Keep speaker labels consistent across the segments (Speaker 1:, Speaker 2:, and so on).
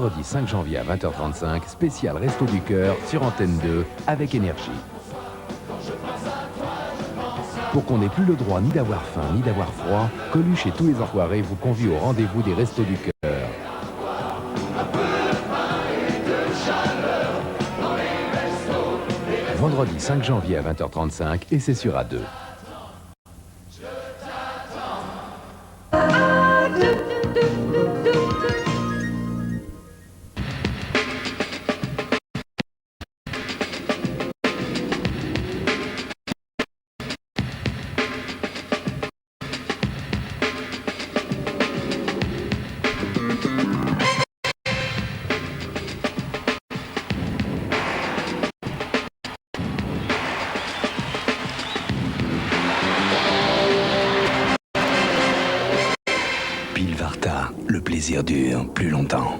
Speaker 1: vendredi 5 janvier à 20h35, spécial Resto du Cœur sur Antenne 2 avec Énergie. Pour qu'on n'ait plus le droit ni d'avoir faim ni d'avoir froid, Coluche et tous les enfoirés vous convient au rendez-vous des Restos du Cœur. Vendredi 5 janvier à 20h35 et c'est sur A2.
Speaker 2: Pilvarta, le plaisir dure plus longtemps.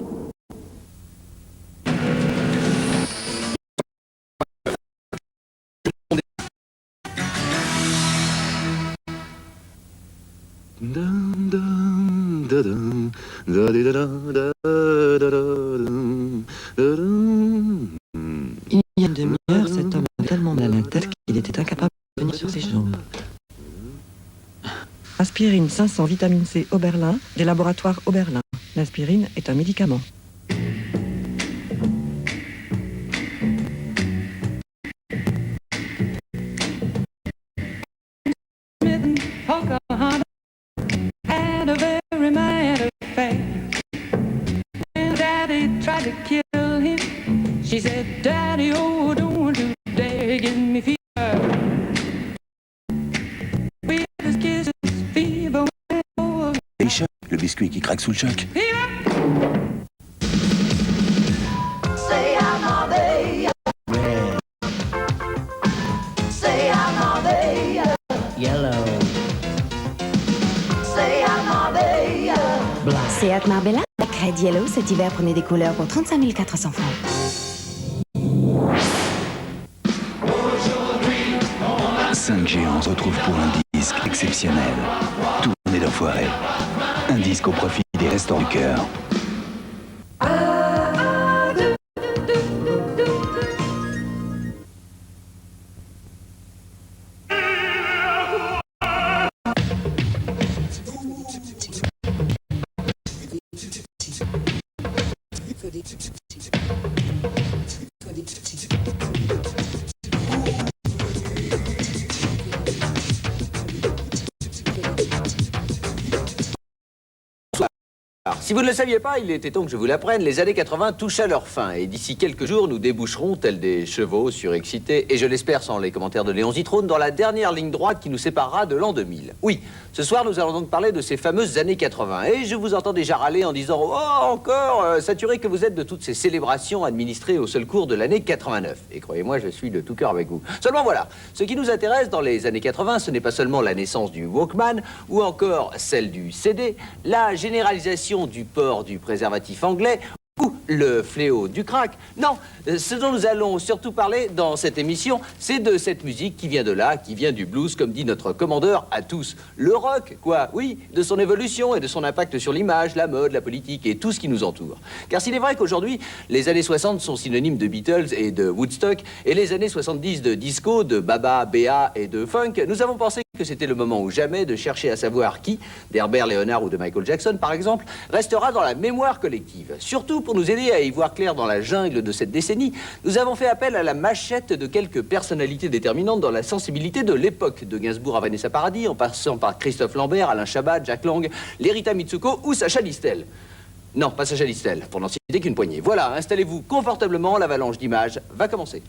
Speaker 3: Il y a une demi-heure, cet homme avait tellement mal à la tête qu'il était incapable de tenir sur ses jambes. Aspirine 500 vitamine C Oberlin, des laboratoires Oberlin. L'aspirine est un médicament.
Speaker 4: Had a very mad affair. And Daddy tried to kill him. She said, Daddy, oh, don't you dare give me fever. We had his kisses, fever.
Speaker 2: Le biscuit qui craque sous le choc.
Speaker 5: Seat Marbella, la crête Yellow cet hiver, prenez des couleurs pour 35 400 francs.
Speaker 2: 5 géants se retrouvent pour un disque exceptionnel. Tournée d'enfoirés. Un disque au profit des Restos du Cœur.
Speaker 6: Si vous ne le saviez pas, il était temps que je vous l'apprenne, les années 80 touchent à leur fin. Et d'ici quelques jours, nous déboucherons, tels des chevaux surexcités, et je l'espère sans les commentaires de Léon Zitrone, dans la dernière ligne droite qui nous séparera de l'an 2000. Oui, ce soir, nous allons donc parler de ces fameuses années 80. Et je vous entends déjà râler en disant « Oh, encore saturé que vous êtes de toutes ces célébrations administrées au seul cours de l'année 89. » Et croyez-moi, je suis de tout cœur avec vous. Seulement voilà, ce qui nous intéresse dans les années 80, ce n'est pas seulement la naissance du Walkman, ou encore celle du CD, la généralisation du port du préservatif anglais ou le fléau du crack. Non, ce dont nous allons surtout parler dans cette émission, c'est de cette musique qui vient de là, qui vient du blues, comme dit notre commandeur à tous. Le rock, quoi, oui, de son évolution et de son impact sur l'image, la mode, la politique et tout ce qui nous entoure. Car s'il est vrai qu'aujourd'hui, les années 60 sont synonymes de Beatles et de Woodstock, et les années 70 de disco, de Baba, Béa et de funk, nous avons pensé que c'était le moment ou jamais de chercher à savoir qui, d'Herbert Léonard ou de Michael Jackson par exemple, restera dans la mémoire collective. Surtout pour nous aider à y voir clair dans la jungle de cette décennie, nous avons fait appel à la machette de quelques personnalités déterminantes dans la sensibilité de l'époque, de Gainsbourg à Vanessa Paradis, en passant par Christophe Lambert, Alain Chabat, Jack Lang, Lerita Mitsuko ou Sacha Distel. Non, pas Sacha Distel, pour n'en citer qu'une poignée. Voilà, installez-vous confortablement, l'avalanche d'images va commencer.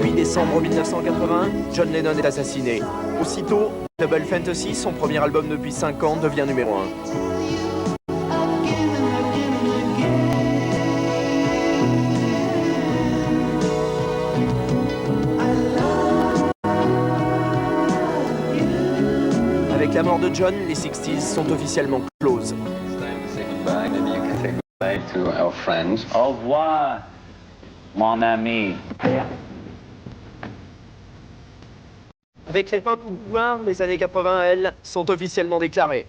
Speaker 7: 8 décembre 1980, John Lennon est assassiné. Aussitôt, Double Fantasy, son premier album depuis 5 ans, devient numéro 1. Avec la mort de John, les 60s sont officiellement closes.
Speaker 8: Maybe you can say goodbye to our friends. Au revoir, mon ami.
Speaker 7: Avec les fins de pouvoir, les années 80, elles, sont officiellement déclarées.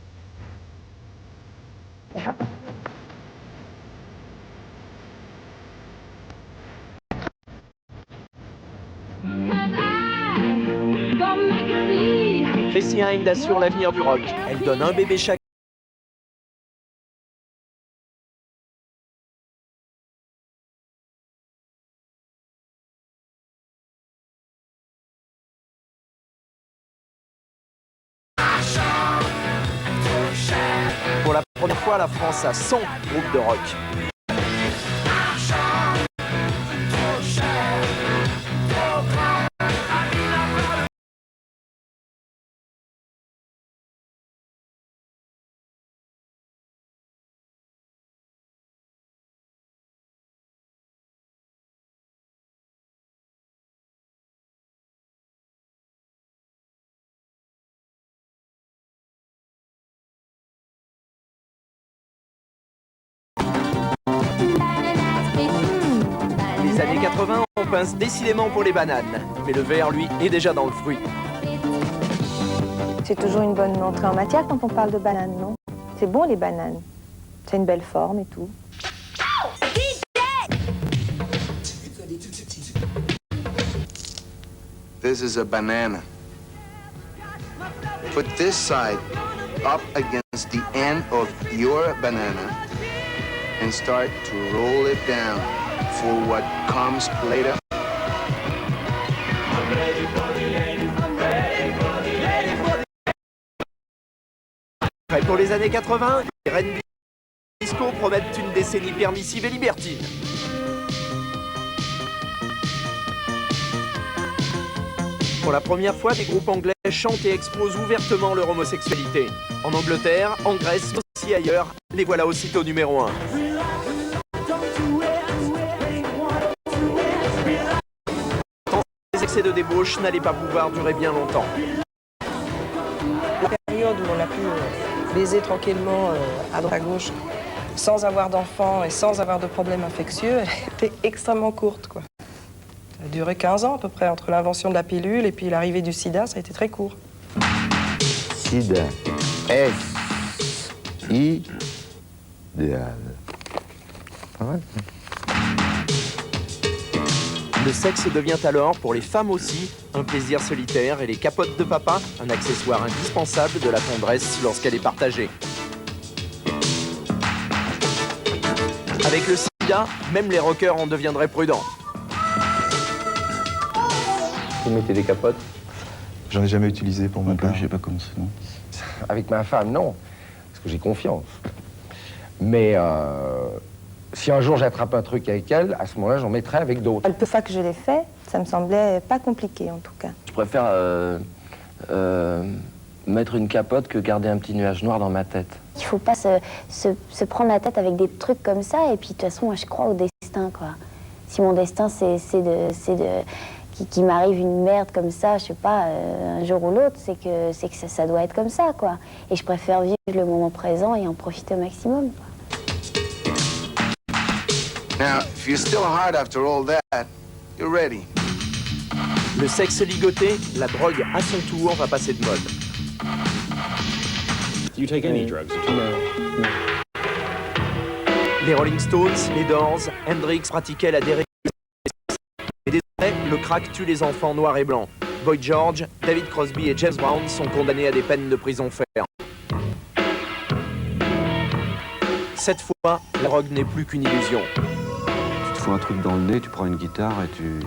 Speaker 7: Chrissy Hind assure l'avenir du rock. Elle donne un bébé chaque. Pour la première fois, la France a 100 groupes de rock. Les années 80, on pince décidément pour les bananes. Mais le verre, lui, est déjà dans le fruit.
Speaker 9: C'est toujours une bonne entrée en matière quand on parle de bananes, non? C'est bon les bananes. C'est une belle forme et tout.
Speaker 10: This is a banana. Put this side up against the end of your banana and start to roll it down for what comes later.
Speaker 7: Prêt pour les années 80, les Rennes Disco promettent une décennie permissive et libertine. Pour la première fois, des groupes anglais chantent et exposent ouvertement leur homosexualité. En Angleterre, en Grèce, mais aussi ailleurs, les voilà aussitôt numéro 1. Les excès de débauche n'allaient pas pouvoir durer bien longtemps.
Speaker 11: La période où on a pu baiser tranquillement à droite à gauche, sans avoir d'enfants et sans avoir de problèmes infectieux, elle était extrêmement courte, quoi. Ça a duré 15 ans à peu près, entre l'invention de la pilule et puis l'arrivée du sida, ça a été très court.
Speaker 12: SIDA. S-I-D-A-L. Pas mal.
Speaker 7: Le sexe devient alors, pour les femmes aussi, un plaisir solitaire et les capotes de papa, un accessoire indispensable de la tendresse lorsqu'elle est partagée. Avec le sida, même les rockers en deviendraient prudents.
Speaker 12: Vous mettez des capotes?
Speaker 13: J'en ai jamais utilisé pour ma part.
Speaker 12: Je sais pas comment ça, non. Avec ma femme, non, parce que j'ai confiance. Mais si un jour j'attrape un truc avec elle, à ce moment-là, j'en mettrai avec d'autres.
Speaker 9: Le peu fois que je l'ai fait, ça me semblait pas compliqué en tout cas.
Speaker 14: Je préfère mettre une capote que garder un petit nuage noir dans ma tête.
Speaker 5: Il faut pas se prendre la tête avec des trucs comme ça. Et puis de toute façon, moi je crois au destin, quoi. Si mon destin c'est qu'il m'arrive une merde comme ça, je sais pas, un jour ou l'autre, c'est que ça doit être comme ça, quoi. Et je préfère vivre le moment présent et en profiter au maximum, quoi.
Speaker 10: Now, if you're still hard after all that, you're ready.
Speaker 7: Le sexe ligoté, la drogue à son tour va passer de mode.
Speaker 15: Do you take any drugs at all?
Speaker 7: No. Les Rolling Stones, les Doors, Hendrix pratiquaient la dérégulation. Et désormais, le crack tue les enfants noirs et blancs. Boy George, David Crosby et James Brown sont condamnés à des peines de prison ferme. Cette fois, la drogue n'est plus qu'une illusion.
Speaker 16: Tu te fous un truc dans le nez, tu prends une guitare et tu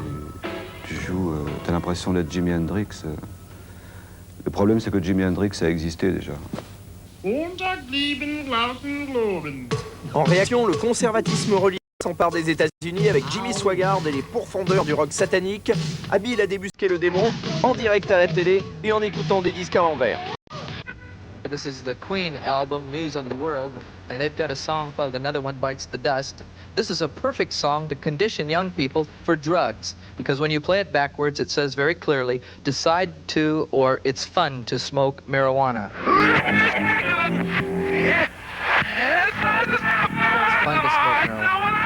Speaker 16: joues, t'as l'impression d'être Jimi Hendrix. Le problème, c'est que Jimi Hendrix a existé déjà.
Speaker 7: En réaction, le conservatisme religieux s'empare des États-Unis avec Jimmy Swaggart et les pourfendeurs du rock satanique, habiles à débusquer le démon en direct à la télé et en écoutant des disques à l'envers.
Speaker 17: This is the Queen album, News on the World, and they've got a song called Another One Bites the Dust. This is a perfect song to condition young people for drugs, because when you play it backwards, it says very clearly, decide to, or it's fun to smoke marijuana. It's fun to smoke marijuana.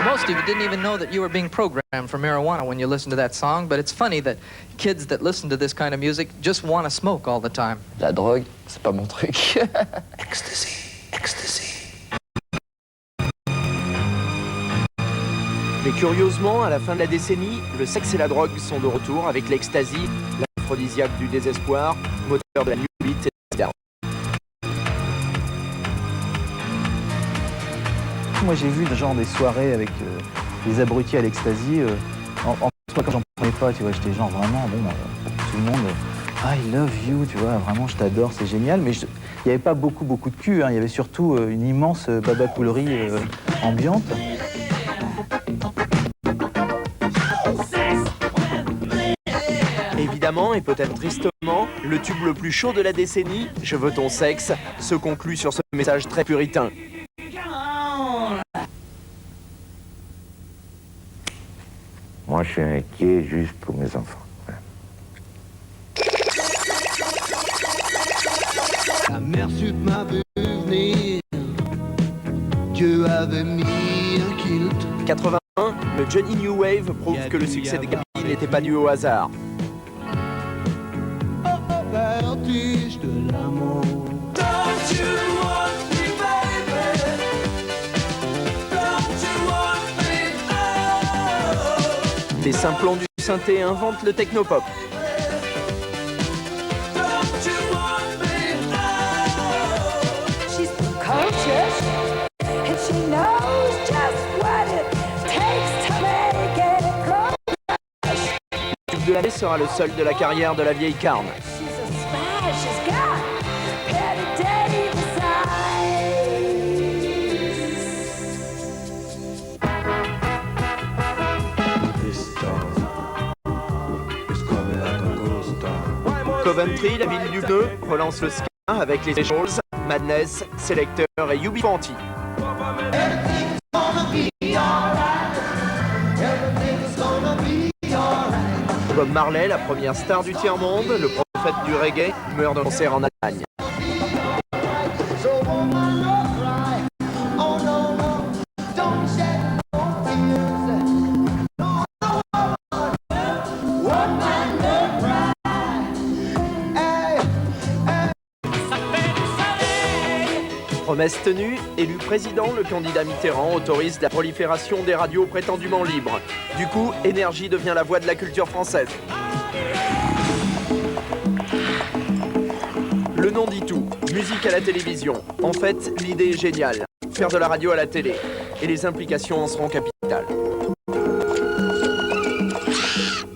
Speaker 17: Most of you didn't even know that you were being programmed for marijuana when you listened to that song, but it's funny that kids that listen to this kind of music just want to smoke all the time.
Speaker 14: La drogue, c'est pas mon truc.
Speaker 6: Ecstasy, ecstasy.
Speaker 7: Mais curieusement, à la fin de la décennie, le sexe et la drogue sont de retour avec l'ecstasy, l'aphrodisiaque du désespoir, moteur de la new beat, etc.
Speaker 13: Moi j'ai vu genre des soirées avec des abrutis à l'ecstasy. En fait, quand j'en prenais pas, tu vois, j'étais genre vraiment, bon, tout le monde, I love you, tu vois, vraiment je t'adore, c'est génial. Mais il n'y avait pas beaucoup de cul, hein. Il y avait surtout une immense babacoulerie ambiante.
Speaker 7: Évidemment, et peut-être tristement, le tube le plus chaud de la décennie, Je veux ton sexe, se conclut sur ce message très puritain.
Speaker 15: Moi, je suis inquiet juste pour mes enfants.
Speaker 18: La mer sud m'a vu venir, Dieu avait mis un kilt.
Speaker 7: 81, le Johnny New Wave prouve que le succès des Gabi n'était pas dû au hasard.
Speaker 18: Vertige de l'amour. Don't you want me, baby? Don't you want me? Oh.
Speaker 7: Les simplons du synthé inventent le technopop.
Speaker 18: Don't you want me? Oh. She's cultured and she knows just what it takes to make it grow.
Speaker 7: Le tube de l'année sera le seul de la carrière de la vieille carne.
Speaker 18: She's got Betty Davis
Speaker 7: Coventry, la ville du pneu, relance le ska avec les Scholz, Madness, Selector et UB40. Bob Marley, la première star du tiers-monde, le prophète du reggae, meurt d'un concert en Allemagne. Promesse tenue, élu président, le candidat Mitterrand autorise la prolifération des radios prétendument libres. Du coup, Énergie devient la voix de la culture française. Le nom dit tout, musique à la télévision. En fait, l'idée est géniale, faire de la radio à la télé. Et les implications en seront capitales.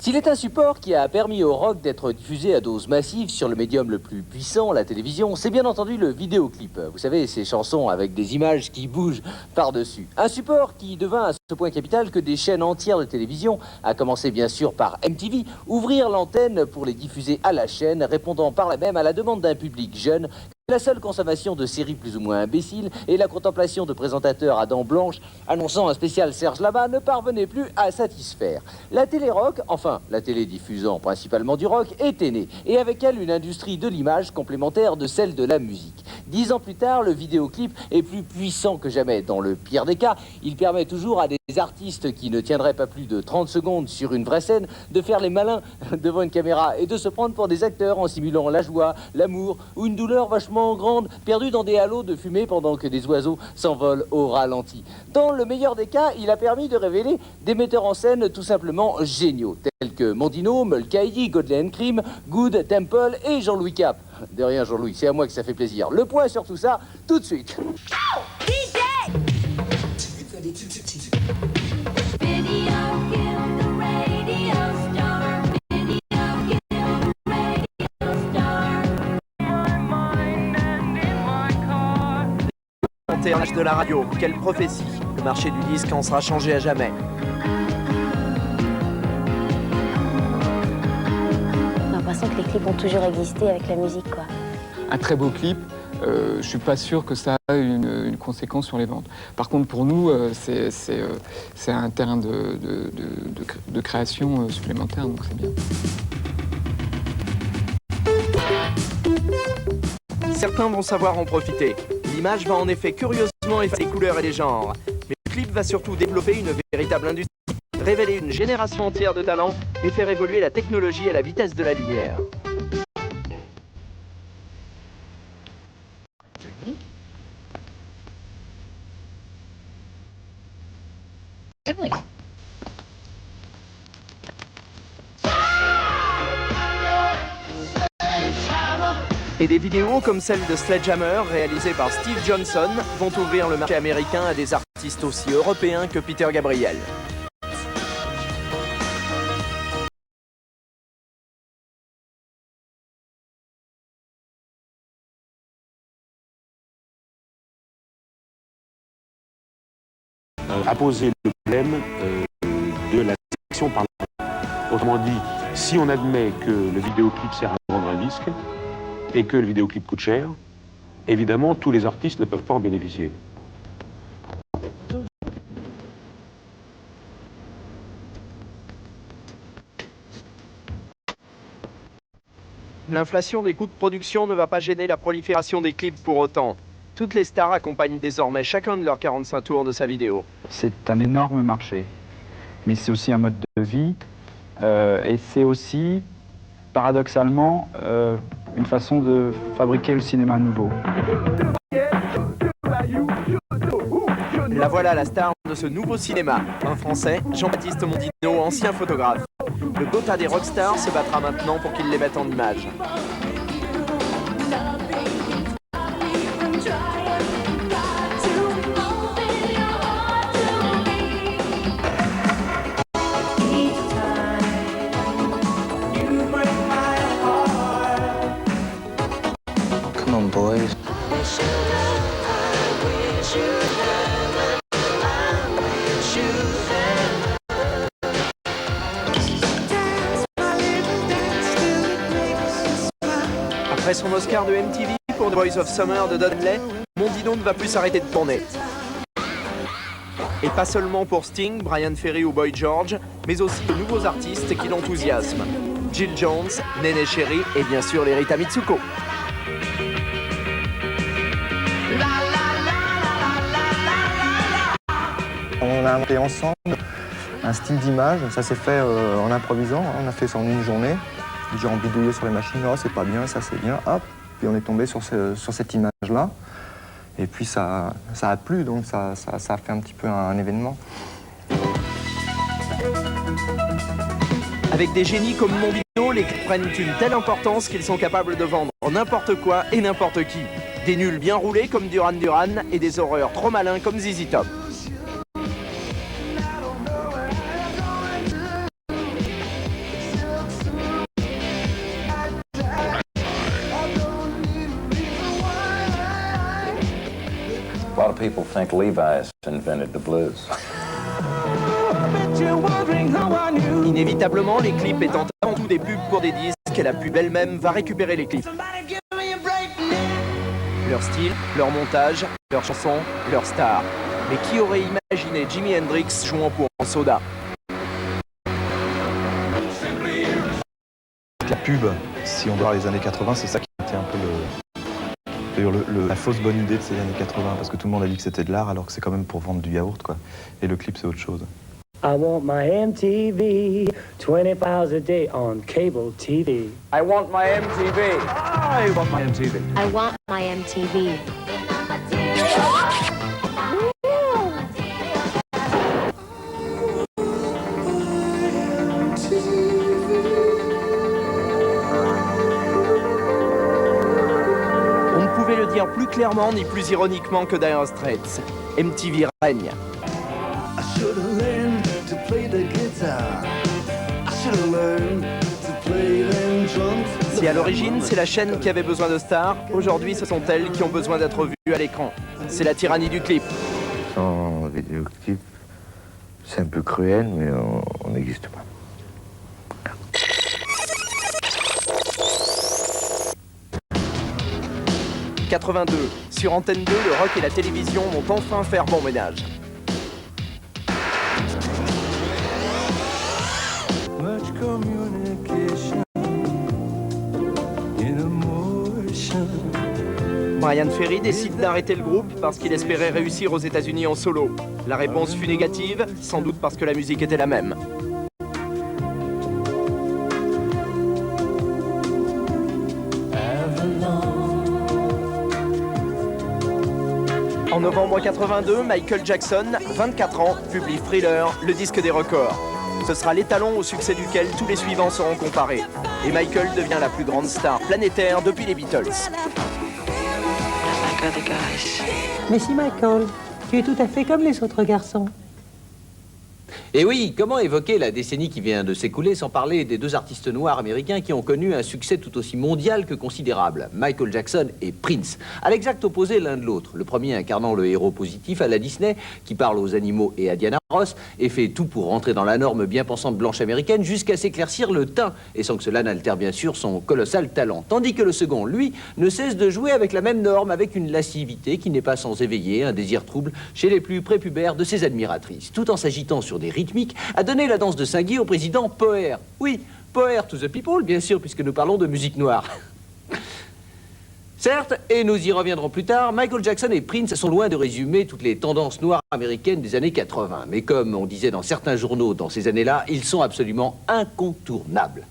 Speaker 6: S'il est un support qui a permis au rock d'être diffusé à dose massive sur le médium le plus puissant, la télévision, c'est bien entendu le vidéoclip. Vous savez, ces chansons avec des images qui bougent par-dessus. Un support qui devint à ce point capital que des chaînes entières de télévision, à commencer bien sûr par MTV, ouvrirent l'antenne pour les diffuser à la chaîne, répondant par là même à la demande d'un public jeune. La seule consommation de séries plus ou moins imbéciles et la contemplation de présentateurs à dents blanches annonçant un spécial Serge Lama ne parvenaient plus à satisfaire. La télé-rock, enfin la télé diffusant principalement du rock, était née et avec elle une industrie de l'image complémentaire de celle de la musique. 10 ans plus tard, le vidéoclip est plus puissant que jamais. Dans le pire des cas, il permet toujours à des artistes qui ne tiendraient pas plus de 30 secondes sur une vraie scène de faire les malins devant une caméra et de se prendre pour des acteurs en simulant la joie, l'amour ou une douleur vachement grande, perdue dans des halos de fumée pendant que des oiseaux s'envolent au ralenti. Dans le meilleur des cas, il a permis de révéler des metteurs en scène tout simplement géniaux, tels que Mondino, Mulcahy, Godley & Creme, Good, Temple et Jean-Louis Cap. De rien Jean-Louis, c'est à moi que ça fait plaisir. Le point sur tout ça, tout de suite.
Speaker 7: Âge de la radio, quelle prophétie. Le marché du disque en sera changé à jamais.
Speaker 5: J'ai l'impression que les clips ont toujours existé avec la musique, quoi.
Speaker 19: Un très beau clip, je suis pas sûr que ça a une conséquence sur les ventes. Par contre, pour nous, c'est un terrain de création supplémentaire, donc c'est bien.
Speaker 7: Certains vont savoir en profiter. L'image va en effet curieusement malheureusement effacer les couleurs et les genres. Mais le clip va surtout développer une véritable industrie, révéler une génération entière de talents et faire évoluer la technologie à la vitesse de la lumière. Et des vidéos comme celle de Sledgehammer, réalisée par Steve Johnson, vont ouvrir le marché américain à des artistes aussi européens que Peter Gabriel.
Speaker 20: A posé le problème de la sélection par la... Autrement dit, si on admet que le vidéoclip sert à vendre un disque et que le vidéoclip coûte cher, évidemment, tous les artistes ne peuvent pas en bénéficier.
Speaker 7: L'inflation des coûts de production ne va pas gêner la prolifération des clips pour autant. Toutes les stars accompagnent désormais chacun de leurs 45 tours de sa vidéo.
Speaker 21: C'est un énorme marché, mais c'est aussi un mode de vie, et c'est aussi, paradoxalement, une façon de fabriquer le cinéma nouveau.
Speaker 7: La voilà la star de ce nouveau cinéma. Un Français, Jean-Baptiste Mondino, ancien photographe. Le Gotha des rockstars se battra maintenant pour qu'il les mette en image.
Speaker 14: Come on, boys.
Speaker 7: Après son Oscar de MTV pour The Boys of Summer de Dudley, Mondino ne va plus s'arrêter de tourner. Et pas seulement pour Sting, Brian Ferry ou Boy George, mais aussi de nouveaux artistes qui l'enthousiasment. Jill Jones, Néné Chéri et bien sûr les Rita Mitsuko.
Speaker 22: On a monté ensemble un style d'image, ça s'est fait en improvisant, hein. On a fait ça en une journée. J'ai bidouillé sur les machines, oh, c'est pas bien, ça c'est bien, hop. Puis on est tombé sur cette image-là. Et puis ça a plu, donc ça a fait un petit peu un événement.
Speaker 7: Avec des génies comme Mondino, les clips prennent une telle importance qu'ils sont capables de vendre n'importe quoi et n'importe qui. Des nuls bien roulés comme Duran Duran et des horreurs trop malins comme ZZ Top.
Speaker 8: A lot of people think Levi's invented the blues.
Speaker 7: Inévitablement, les clips étant avant tout des pubs pour des disques, la pub elle-même va récupérer les clips. Leur style, leur montage, leurs chansons, leurs stars. Mais qui aurait imaginé Jimi Hendrix jouant pour un soda?
Speaker 23: La pub, si on doit les années 80, c'est ça qui était un peu la fausse bonne idée de ces années 80, parce que tout le monde a dit que c'était de l'art, alors que c'est quand même pour vendre du yaourt, quoi. Et le clip, c'est autre chose.
Speaker 24: I want my MTV, 20 hours a day on cable TV.
Speaker 8: I want my MTV.
Speaker 7: I want my MTV.
Speaker 25: I want my MTV.
Speaker 7: On ne pouvait le dire plus clairement ni plus ironiquement que Dire Straits. MTV règne. Si à l'origine c'est la chaîne qui avait besoin de stars, aujourd'hui ce sont elles qui ont besoin d'être vues à l'écran. C'est la tyrannie du clip.
Speaker 15: Sans vidéoclip, c'est un peu cruel, mais on n'existe pas.
Speaker 7: « 82. Sur Antenne 2, le rock et la télévision vont enfin faire bon ménage.
Speaker 4: Much communication in emotion.
Speaker 7: Brian Ferry décide d'arrêter le groupe parce qu'il espérait réussir aux États-Unis en solo. La réponse fut négative, sans doute parce que la musique était la même. En novembre 82, Michael Jackson, 24 ans, publie Thriller, le disque des records. Ce sera l'étalon au succès duquel tous les suivants seront comparés. Et Michael devient la plus grande star planétaire depuis les Beatles.
Speaker 1: Mais si, Michael, tu es tout à fait comme les autres garçons.
Speaker 6: Et oui, comment évoquer la décennie qui vient de s'écouler sans parler des deux artistes noirs américains qui ont connu un succès tout aussi mondial que considérable, Michael Jackson et Prince, à l'exact opposé l'un de l'autre. Le premier incarnant le héros positif à la Disney, qui parle aux animaux et à Diana Ross, et fait tout pour rentrer dans la norme bien pensante blanche américaine jusqu'à s'éclaircir le teint, et sans que cela n'altère bien sûr son colossal talent. Tandis que le second, lui, ne cesse de jouer avec la même norme, avec une lascivité qui n'est pas sans éveiller un désir trouble chez les plus prépubères de ses admiratrices, tout en s'agitant sur des rythmiques, a donné la danse de Saint-Guy au président Poher. Oui, Poher to the people, bien sûr, puisque nous parlons de musique noire. Certes, et nous y reviendrons plus tard, Michael Jackson et Prince sont loin de résumer toutes les tendances noires américaines des années 80. Mais comme on disait dans certains journaux dans ces années-là, ils sont absolument incontournables.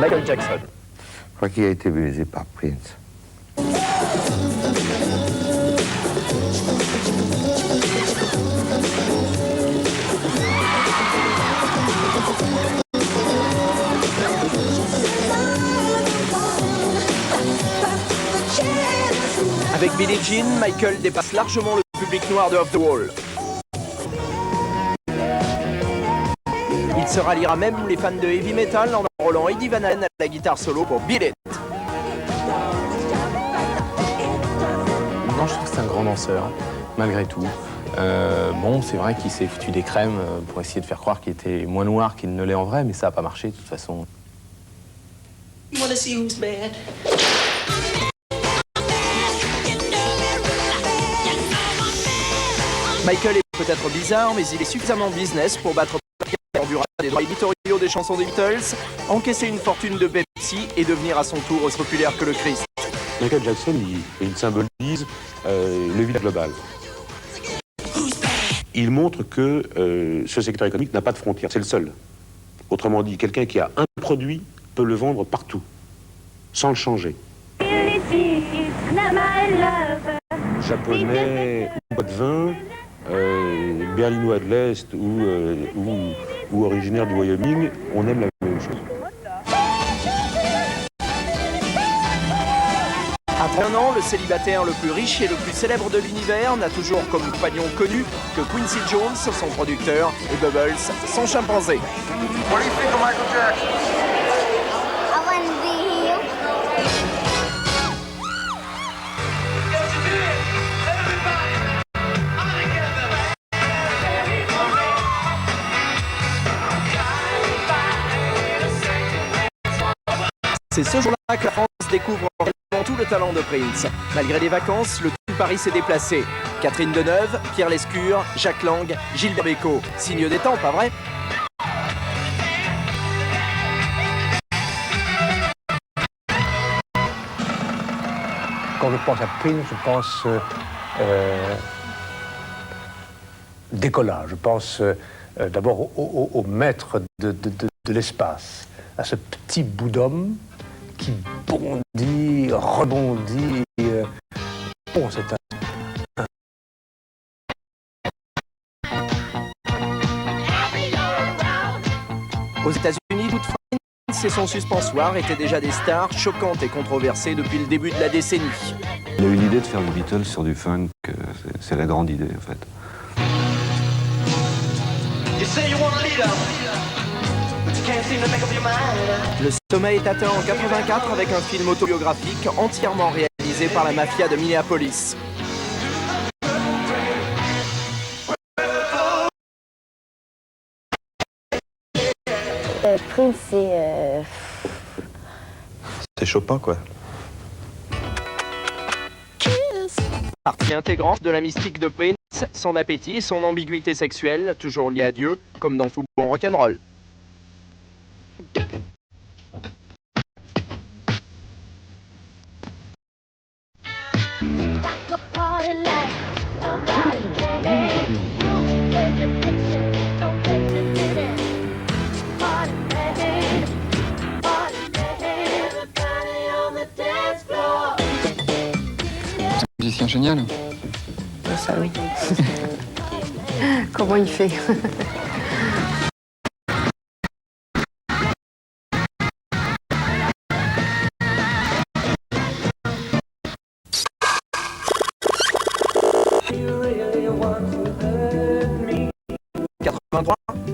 Speaker 7: Michael Jackson.
Speaker 15: Je crois qu'il a été baisé par Prince.
Speaker 7: Avec Billie Jean, Michael dépasse largement le public noir de Off the Wall. Il se ralliera même les fans de heavy metal en enrôlant Eddie Van Halen à la guitare solo pour Beat It.
Speaker 2: Non, je trouve que c'est un grand danseur, malgré tout. Bon, c'est vrai qu'il s'est foutu des crèmes pour essayer de faire croire qu'il était moins noir qu'il ne l'est en vrai, mais ça n'a pas marché de toute façon.
Speaker 7: Michael est peut-être bizarre, mais il est suffisamment business pour battre des droits éditoriaux des chansons des Beatles, encaisser une fortune de Pepsi et devenir à son tour aussi populaire que le Christ.
Speaker 20: Michael Jackson, il symbolise le village global. Il montre que ce secteur économique n'a pas de frontières, c'est le seul. Autrement dit, quelqu'un qui a un produit peut le vendre partout, sans le changer. Japonais ou pas de vin, berlinois de l'Est ou originaire du Wyoming, on aime la même chose.
Speaker 7: Après un an, le célibataire le plus riche et le plus célèbre de l'univers n'a toujours comme compagnon connu que Quincy Jones, son producteur, et Bubbles, son chimpanzé.
Speaker 18: What do you think of Michael Jackson? I want to be here.
Speaker 7: C'est ce jour-là que la France découvre réellement tout le talent de Prince. Malgré les vacances, le tout Paris s'est déplacé. Catherine Deneuve, Pierre Lescure, Jacques Lang, Gilbert Bécaud. Signe des temps, pas vrai?
Speaker 3: Quand je pense à Prince, je pense décollage. Je pense d'abord au maître de l'espace, à ce petit bout d'homme qui bondit, rebondit. Bon, c'est un...
Speaker 7: Aux États-Unis, toute Prince et son suspensoire étaient déjà des stars choquantes et controversées depuis le début de la décennie.
Speaker 16: Il a eu l'idée de faire les Beatles sur du funk, c'est la grande idée en fait.
Speaker 7: Le sommet est atteint en 84 avec un film autobiographique entièrement réalisé par la mafia de Minneapolis.
Speaker 5: Prince, c'est...
Speaker 23: C'est Chopin, quoi.
Speaker 7: Partie intégrante de la mystique de Prince, Prince, son appétit et son ambiguïté sexuelle, toujours liée à Dieu, comme dans tout bon rock'n'roll.
Speaker 19: C'est un musicien génial.
Speaker 9: Ça oui. Comment il fait?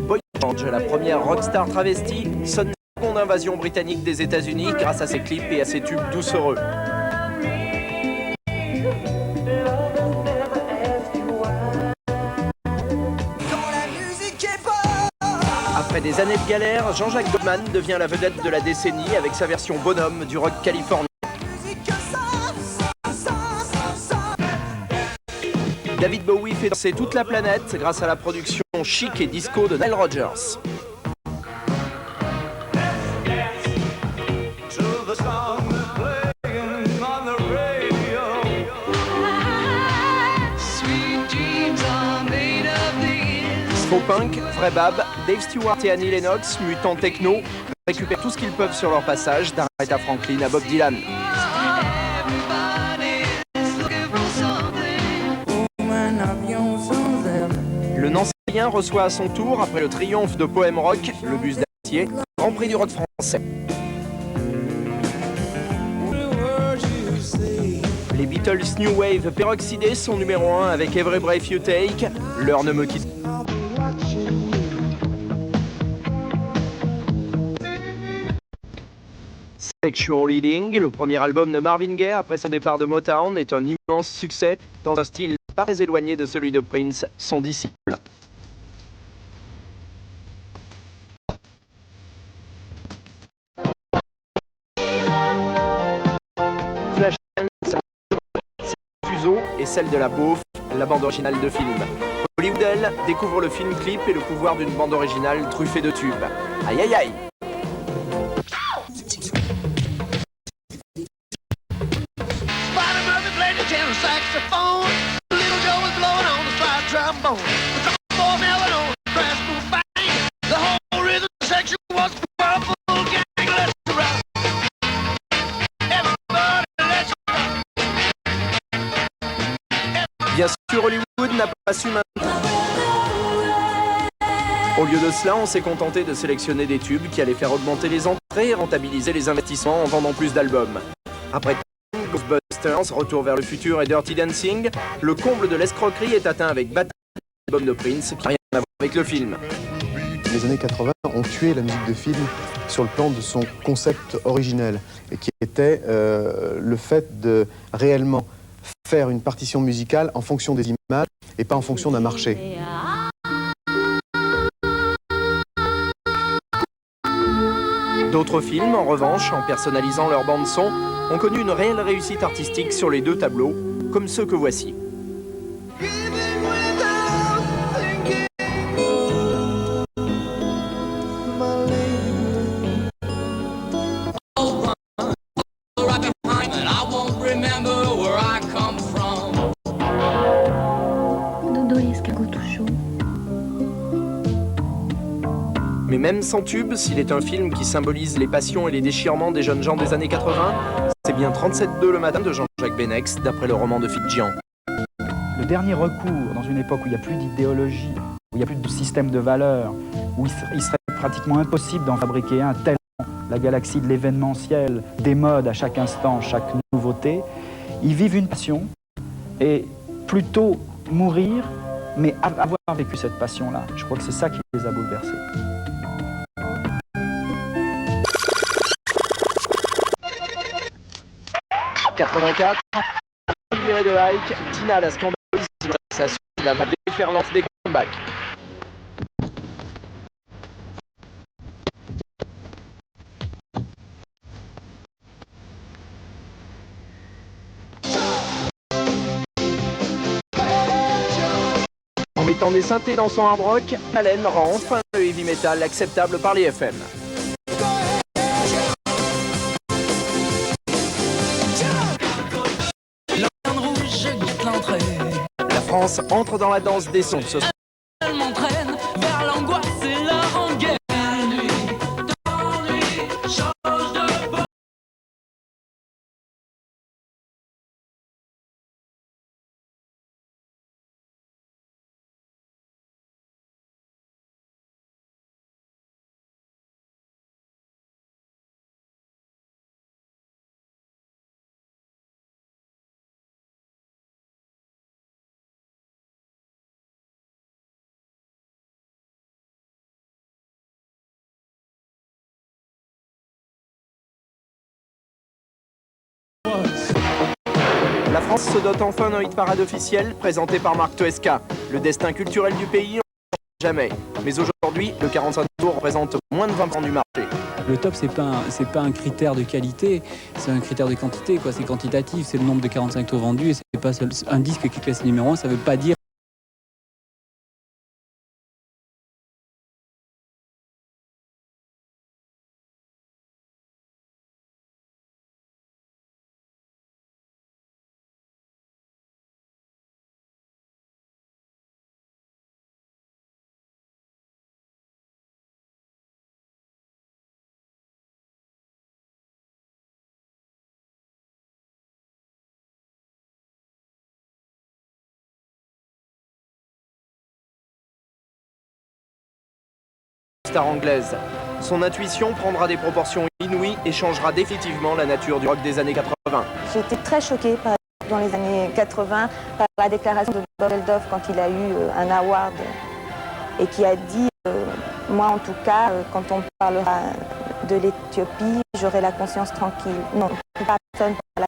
Speaker 7: Boy George, la première rockstar travestie, sonne la seconde invasion britannique des États-Unis grâce à ses clips et à ses tubes doucereux. Après des années de galère, Jean-Jacques Goldman devient la vedette de la décennie avec sa version bonhomme du rock californien. David Bowie fait danser toute la planète grâce à la production chic et disco de Nile Rodgers. Faux punk, vrai bab, Dave Stewart et Annie Lennox, mutants techno, récupèrent tout ce qu'ils peuvent sur leur passage d'Aretha Franklin à Bob Dylan. Le Nancéien reçoit à son tour, après le triomphe de Poème Rock, le bus d'acier, Grand Prix du rock français. Les Beatles New Wave peroxydés sont numéro 1 avec Every Breath You Take, L'heure ne me quitte. Sexual Healing, le premier album de Marvin Gaye après son départ de Motown, est un immense succès dans un style pas très éloigné de celui de Prince, son disciple. Flashdance, Fuseau et celle de la beauf, la bande originale de film. Hollywood, elle, découvre le film clip et le pouvoir d'une bande originale truffée de tubes. Aïe aïe aïe!
Speaker 18: Saxophone, little Joe was blowing on the slide trombone. The trombone melody on the crash boom bang. The whole rhythm section was powerful gang. Let's rock. Everybody, let's rock.
Speaker 7: Bien sûr, Hollywood n'a pas su maintenir. Au lieu de cela, on s'est contenté de sélectionner des tubes qui allaient faire augmenter les entrées et rentabiliser les investissements en vendant plus d'albums. Après Ghostbusters, Retour vers le futur et Dirty Dancing, le comble de l'escroquerie est atteint avec Bad, l'album de Prince, qui n'a rien à voir avec le film.
Speaker 10: Les années 80 ont tué la musique de film sur le plan de son concept originel, et qui était le fait de réellement faire une partition musicale en fonction des images et pas en fonction d'un marché.
Speaker 7: D'autres films, en revanche, en personnalisant leur bande-son, ont connu une réelle réussite artistique sur les deux tableaux, comme ceux que voici.
Speaker 9: Dodo, l'escargot tout chaud.
Speaker 7: Mais même sans tube, s'il est un film qui symbolise les passions et les déchirements des jeunes gens des années 80, c'est bien 37,2 le matin de Jean-Jacques Benex, d'après le roman de Fidjian.
Speaker 21: Le dernier recours, dans une époque où il n'y a plus d'idéologie, où il n'y a plus de système de valeurs, où il serait pratiquement impossible d'en fabriquer un tellement la galaxie de l'événementiel, des modes à chaque instant, chaque nouveauté, ils vivent une passion et plutôt mourir, mais avoir vécu cette passion-là. Je crois que c'est ça qui les a bouleversés.
Speaker 7: « 84, admiré de Ike, Tina la scandaleuse, ça suit la déferlante des comebacks. mettant des synthés dans son hard rock, Allen rend enfin le heavy metal acceptable par les FM. La France entre dans la danse des sons.
Speaker 4: Elle m'entraîne vers l'angoisse et la rengaine. Change de bord.
Speaker 7: La France se dote enfin d'un hit parade officiel présenté par Marc Toesca. Le destin culturel du pays, on ne jamais. Mais aujourd'hui, le 45 tours représente moins de 20% du marché.
Speaker 11: Le top, c'est pas un critère de qualité, c'est un critère de quantité, quoi. C'est quantitatif, c'est le nombre de 45 tours vendus, et c'est pas seul, un disque qui classe numéro 1, ça veut pas dire.
Speaker 7: Star anglaise. Son intuition prendra des proportions inouïes et changera définitivement la nature du rock des années 80.
Speaker 12: J'ai été très choquée dans les années 80 par la déclaration de Bob Geldof quand il a eu un award et qui a dit moi en tout cas quand on parlera de l'Éthiopie j'aurai la conscience tranquille. Non, personne ne parle.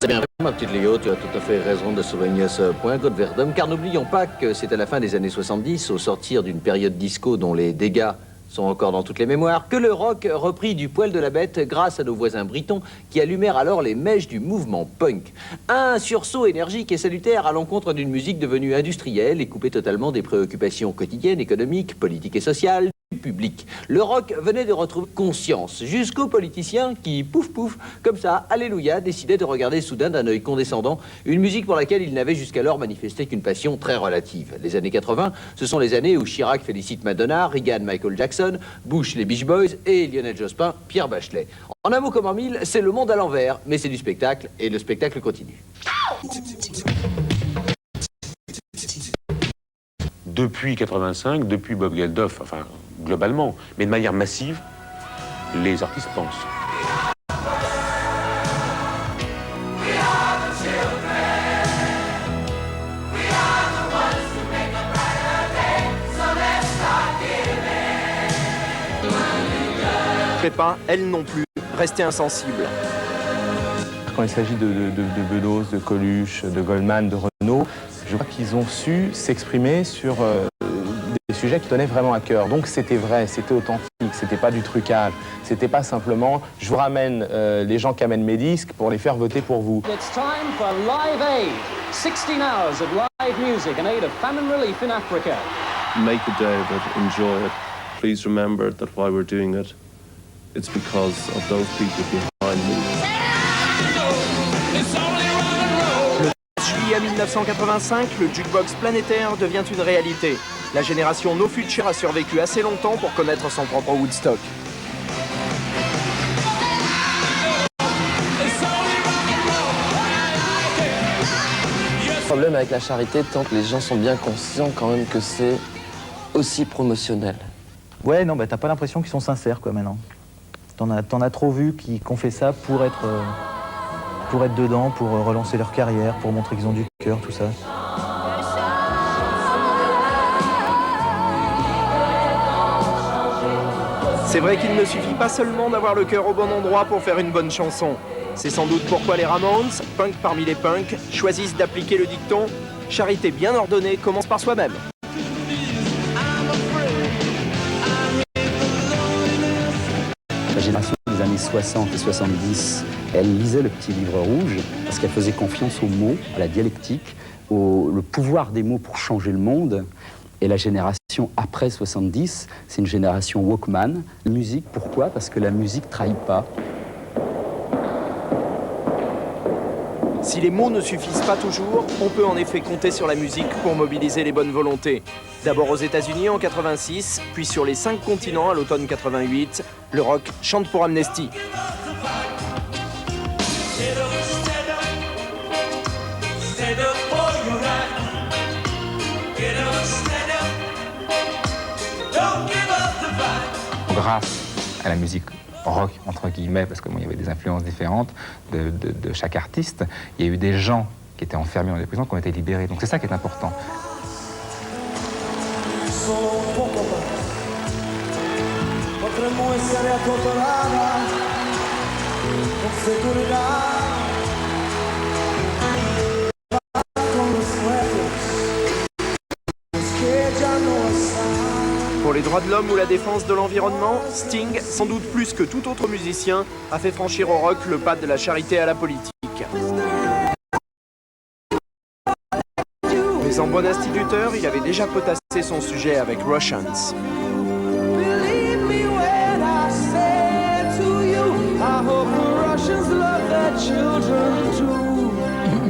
Speaker 6: C'est bien, ma petite Léo, tu as tout à fait raison de souligner ce point, God Verdum, car n'oublions pas que c'est à la fin des années 70, au sortir d'une période disco dont les dégâts sont encore dans toutes les mémoires, que le rock reprit du poil de la bête grâce à nos voisins britons qui allumèrent alors les mèches du mouvement punk. Un sursaut énergique et salutaire à l'encontre d'une musique devenue industrielle et coupée totalement des préoccupations quotidiennes, économiques, politiques et sociales du public. Le rock venait de retrouver conscience, jusqu'aux politiciens qui, pouf pouf, comme ça, alléluia, décidaient de regarder soudain d'un œil condescendant une musique pour laquelle ils n'avaient jusqu'alors manifesté qu'une passion très relative. Les années 80, ce sont les années où Chirac félicite Madonna, Reagan Michael Jackson, Bush les Beach Boys et Lionel Jospin Pierre Bachelet. En un mot comme en mille, c'est le monde à l'envers, mais c'est du spectacle et le spectacle continue.
Speaker 20: Depuis 85, depuis Bob Geldof, enfin globalement, mais de manière massive, les artistes pensent.
Speaker 7: Pas, elle non plus, restez insensible.
Speaker 2: Quand il s'agit de Bedos, de Coluche, de Goldman, de Renaud, je crois qu'ils ont su s'exprimer sur des sujets qui tenaient vraiment à cœur. Donc c'était vrai, c'était authentique, c'était pas du trucage, c'était pas simplement je vous ramène les gens qui amènent mes disques pour les faire voter pour vous.
Speaker 13: It's time for Live Aid, 16 hours of live music in aid of famine relief in Africa.
Speaker 14: Make a day of it, enjoy it. Please remember that while we're doing it, it's because of those people behind me.
Speaker 7: Le 13 juillet 1985, le jukebox planétaire devient une réalité. La génération No Future a survécu assez longtemps pour connaître son propre Woodstock.
Speaker 17: Le problème avec la charité, tant que les gens sont bien conscients quand même que c'est aussi promotionnel.
Speaker 21: Ouais, non, bah t'as pas l'impression qu'ils sont sincères, quoi, maintenant. T'en as trop vu qui ont fait ça pour être dedans, pour relancer leur carrière, pour montrer qu'ils ont du cœur, tout ça.
Speaker 7: C'est vrai qu'il ne suffit pas seulement d'avoir le cœur au bon endroit pour faire une bonne chanson. C'est sans doute pourquoi les Ramones, punk parmi les punks, choisissent d'appliquer le dicton « Charité bien ordonnée commence par soi-même ».
Speaker 26: La génération des années 60 et 70, elle lisait le petit livre rouge parce qu'elle faisait confiance aux mots, à la dialectique. le pouvoir des mots pour changer le monde. Et la génération après 70, c'est une génération Walkman. Musique, pourquoi? Parce que la musique trahit pas.
Speaker 7: Si les mots ne suffisent pas toujours, on peut en effet compter sur la musique pour mobiliser les bonnes volontés. D'abord aux États-Unis en 86, puis sur les 5 continents à l'automne 88, le rock chante pour Amnesty.
Speaker 1: Grâce à la musique rock, entre guillemets, parce qu'il y avait des influences différentes de chaque artiste, il y a eu des gens qui étaient enfermés dans des prisons qui ont été libérés. Donc c'est ça qui est important.
Speaker 7: Pour les droits de l'homme ou la défense de l'environnement, Sting, sans doute plus que tout autre musicien, a fait franchir au rock le pas de la charité à la politique. Mais en bon instituteur, il avait déjà potassé son sujet avec Russians.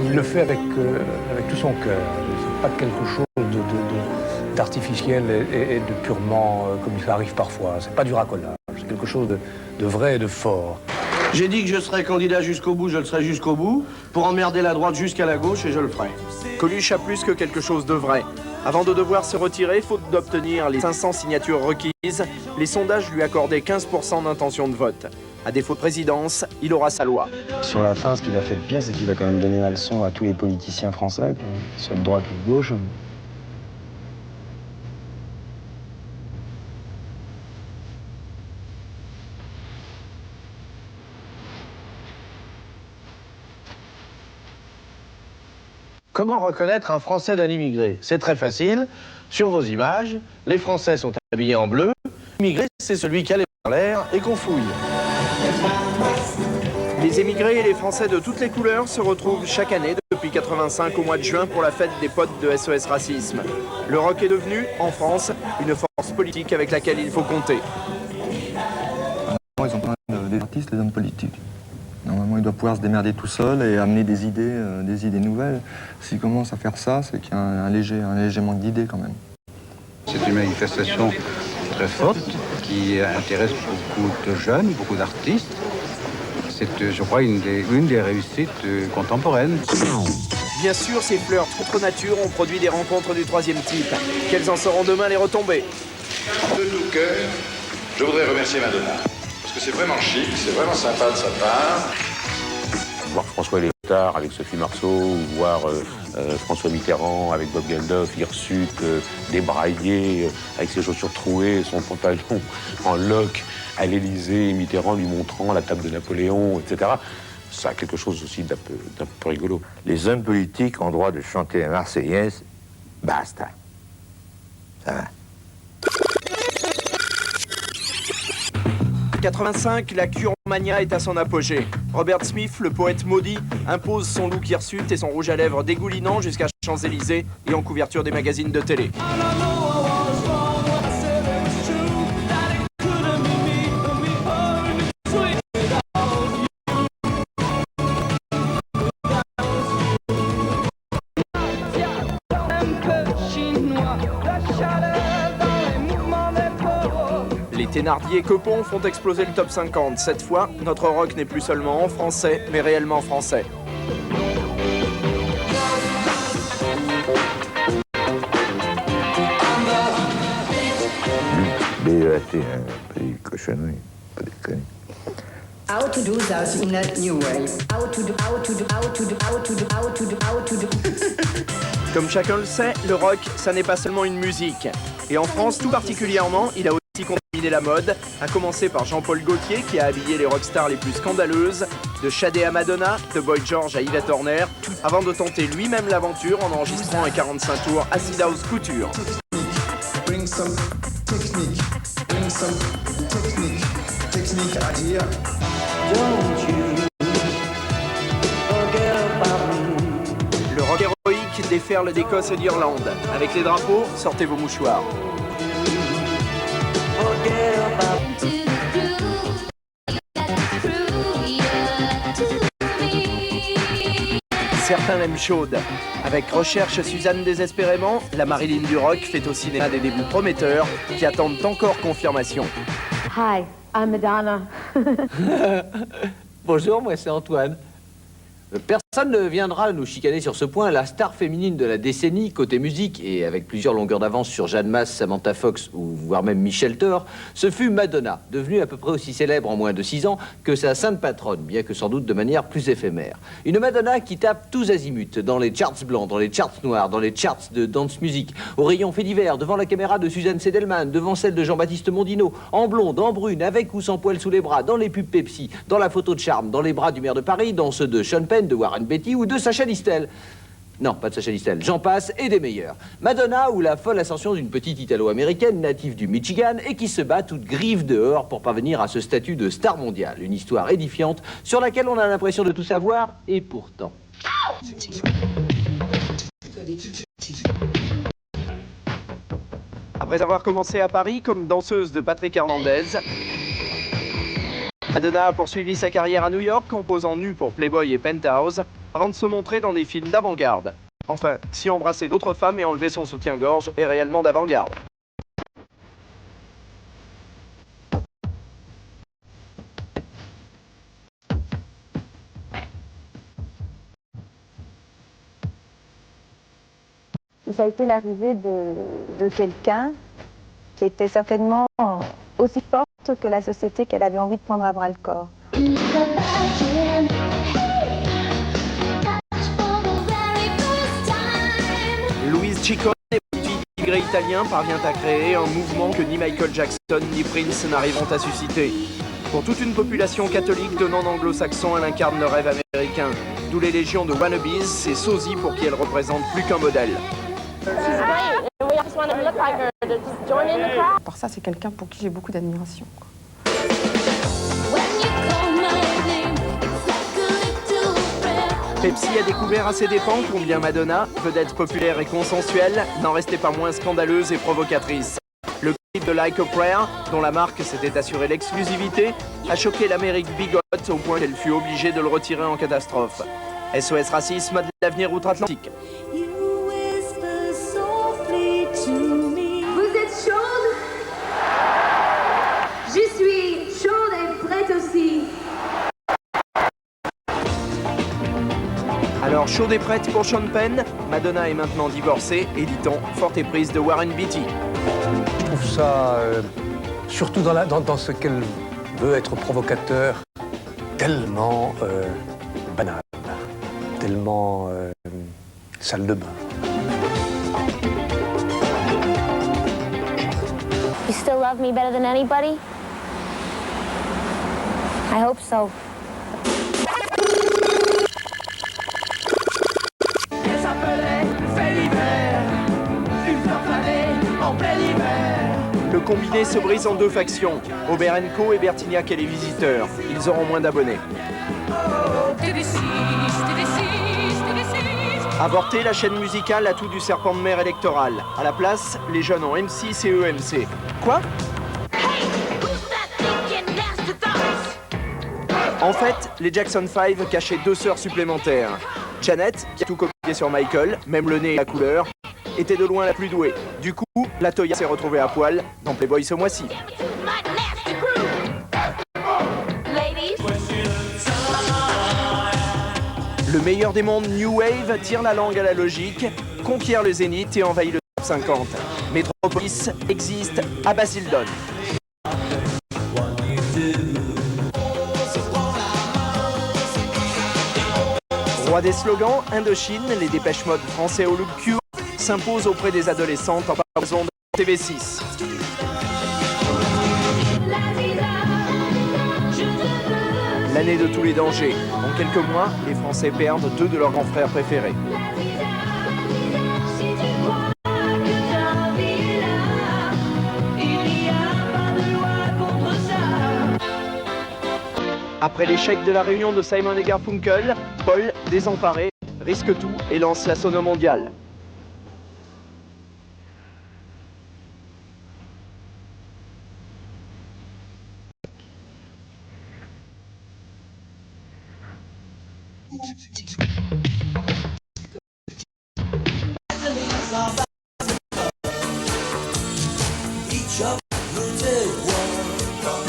Speaker 3: Il le fait avec tout son cœur. C'est pas quelque chose d'artificiel et de purement comme ça arrive parfois. C'est pas du racolage. C'est quelque chose de vrai et de fort.
Speaker 8: J'ai dit que je serais candidat jusqu'au bout, je le serai jusqu'au bout, pour emmerder la droite jusqu'à la gauche, et je le ferai.
Speaker 7: Coluche a plus que quelque chose de vrai. Avant de devoir se retirer, faute d'obtenir les 500 signatures requises, les sondages lui accordaient 15% d'intention de vote. À défaut de présidence, il aura sa loi.
Speaker 15: Sur la fin, ce qu'il a fait de pire, c'est qu'il a quand même donné la leçon à tous les politiciens français, soit de droite ou de gauche.
Speaker 8: Comment reconnaître un Français d'un immigré? C'est très facile. Sur vos images, les Français sont habillés en bleu. L'immigré, c'est celui qui a les mains en l'air et qu'on fouille.
Speaker 7: Les émigrés et les Français de toutes les couleurs se retrouvent chaque année depuis 85 au mois de juin pour la fête des potes de SOS Racisme. Le rock est devenu, en France, une force politique avec laquelle il faut compter.
Speaker 23: Ils ont pas des artistes, les hommes politiques. Normalement, il doit pouvoir se démerder tout seul et amener des idées nouvelles. S'il commence à faire ça, c'est qu'il y a un léger manque d'idées quand même.
Speaker 22: C'est une manifestation très forte qui intéresse beaucoup de jeunes, beaucoup d'artistes. C'est, je crois, une des réussites contemporaines.
Speaker 7: Bien sûr, ces fleurs contre nature ont produit des rencontres du troisième type. Quelles en seront demain les retombées?
Speaker 24: De tout cœur, je voudrais remercier Madonna. Parce que c'est vraiment chic, c'est vraiment sympa de sa part.
Speaker 20: Voir François Léotard avec Sophie Marceau, ou voir François Mitterrand avec Bob Geldof, hirsute, débraillé, avec ses chaussures trouées, son pantalon en loques, à l'Élysée, Mitterrand lui montrant la table de Napoléon, etc. Ça a quelque chose aussi d'un peu rigolo.
Speaker 25: Les hommes politiques ont droit de chanter la Marseillaise, basta. Ça va.
Speaker 7: 85, la Curomania est à son apogée. Robert Smith, le poète maudit, impose son look hirsute et son rouge à lèvres dégoulinant jusqu'à Champs-Élysées et en couverture des magazines de télé. Les Thénardier et Copon font exploser le top 50. Cette fois, notre rock n'est plus seulement en français, mais réellement français.
Speaker 25: BEAT, pas des cochonneries, pas des conneries.
Speaker 27: How to do that in a new way. How to do.
Speaker 7: Comme chacun le sait, le rock, ça n'est pas seulement une musique. Et en France, tout particulièrement, il a aussi contaminé la mode, à commencer par Jean-Paul Gaultier, qui a habillé les rockstars les plus scandaleuses, de Shadé à Madonna, de Boy George à Yvette Horner, avant de tenter lui-même l'aventure en enregistrant un 45 tours Acid House Couture.
Speaker 28: Bring some technique, technique à dire.
Speaker 7: Le rock héroïque déferle d'Écosse et d'Irlande. Avec les drapeaux, sortez vos mouchoirs. Certains l'aiment chaude. Avec Recherche Suzanne désespérément, la Marilyn du rock fait au cinéma des débuts prometteurs qui attendent encore confirmation.
Speaker 4: Hi, I'm Madonna.
Speaker 6: Bonjour, moi c'est Antoine. Personne ne viendra nous chicaner sur ce point. La star féminine de la décennie, côté musique, et avec plusieurs longueurs d'avance sur Jeanne Masse, Samantha Fox ou voire même Michel Thor, ce fut Madonna, devenue à peu près aussi célèbre en moins de 6 ans que sa sainte patronne, bien que sans doute de manière plus éphémère. Une Madonna qui tape tous azimuts, dans les charts blancs, dans les charts noirs, dans les charts de dance music, au rayon fait divers, devant la caméra de Suzanne Sedelman, devant celle de Jean-Baptiste Mondino, en blonde, en brune, avec ou sans poil sous les bras, dans les pubs Pepsi, dans la photo de charme, dans les bras du maire de Paris, dans ceux de Sean Penn, de Warren Beatty ou de Sacha Distel. Non, pas de Sacha Distel, j'en passe, et des meilleurs. Madonna ou la folle ascension d'une petite italo-américaine native du Michigan et qui se bat toute griffe dehors pour parvenir à ce statut de star mondiale. Une histoire édifiante sur laquelle on a l'impression de tout savoir, et pourtant.
Speaker 7: Après avoir commencé à Paris comme danseuse de Patrick Hernandez, Madonna a poursuivi sa carrière à New York en posant nue pour Playboy et Penthouse avant de se montrer dans des films d'avant-garde. Enfin, si embrasser d'autres femmes et enlever son soutien-gorge est réellement d'avant-garde.
Speaker 12: Ça a été l'arrivée de quelqu'un qui était certainement aussi forte que la société qu'elle avait envie de prendre à bras le corps.
Speaker 7: Louise Ciccone, petit immigré italien, parvient à créer un mouvement que ni Michael Jackson ni Prince n'arriveront à susciter. Pour toute une population catholique de non-anglo-saxons, elle incarne le rêve américain. D'où les légions de wannabes, c'est sosie pour qui elle représente plus qu'un modèle.
Speaker 4: Par ça, c'est quelqu'un pour qui j'ai beaucoup d'admiration.
Speaker 7: Pepsi a découvert à ses dépens combien Madonna, vedette populaire et consensuelle, n'en restait pas moins scandaleuse et provocatrice. Le clip de Like a Prayer, dont la marque s'était assuré l'exclusivité, a choqué l'Amérique bigote au point qu'elle fut obligée de le retirer en catastrophe. SOS Racisme de l'avenir outre-Atlantique.
Speaker 4: Vous êtes chaude? Je suis chaude et prête aussi.
Speaker 7: Alors, chaude et prête pour Sean Penn, Madonna est maintenant divorcée et, dit-on, forte éprise de Warren Beatty.
Speaker 3: Je trouve ça, surtout dans ce qu'elle veut être provocateur, tellement banal, tellement salle de bain.
Speaker 5: You still love me better than anybody? I hope so.
Speaker 4: Elle s'appelait Fait l'hiver, une fleur fanée en plein hiver.
Speaker 7: Le combiné se brise en deux factions. Aubert & Co et Bertignac et les visiteurs. Ils auront moins d'abonnés. Avorter la chaîne musicale à tout du serpent de mer électoral. À la place, les jeunes ont M6 et EMC. Quoi? En fait, les Jackson 5 cachaient 2 sœurs supplémentaires. Janet, qui a tout copié sur Michael, même le nez et la couleur, était de loin la plus douée. Du coup, la Toya s'est retrouvée à poil dans Playboy ce mois-ci. Le meilleur des mondes New Wave tire la langue à la logique, conquiert le Zénith et envahit le top 50. Metropolis existe à Basildon. Roi des slogans, Indochine, les Dépêche Mode français au look cure s'imposent auprès des adolescentes en raison de TV6. L'année de tous les dangers. En quelques mois, les Français perdent 2 de leurs grands frères préférés. Après l'échec de la réunion de Simon et Garfunkel, Paul, désemparé, risque tout et lance la sono mondiale.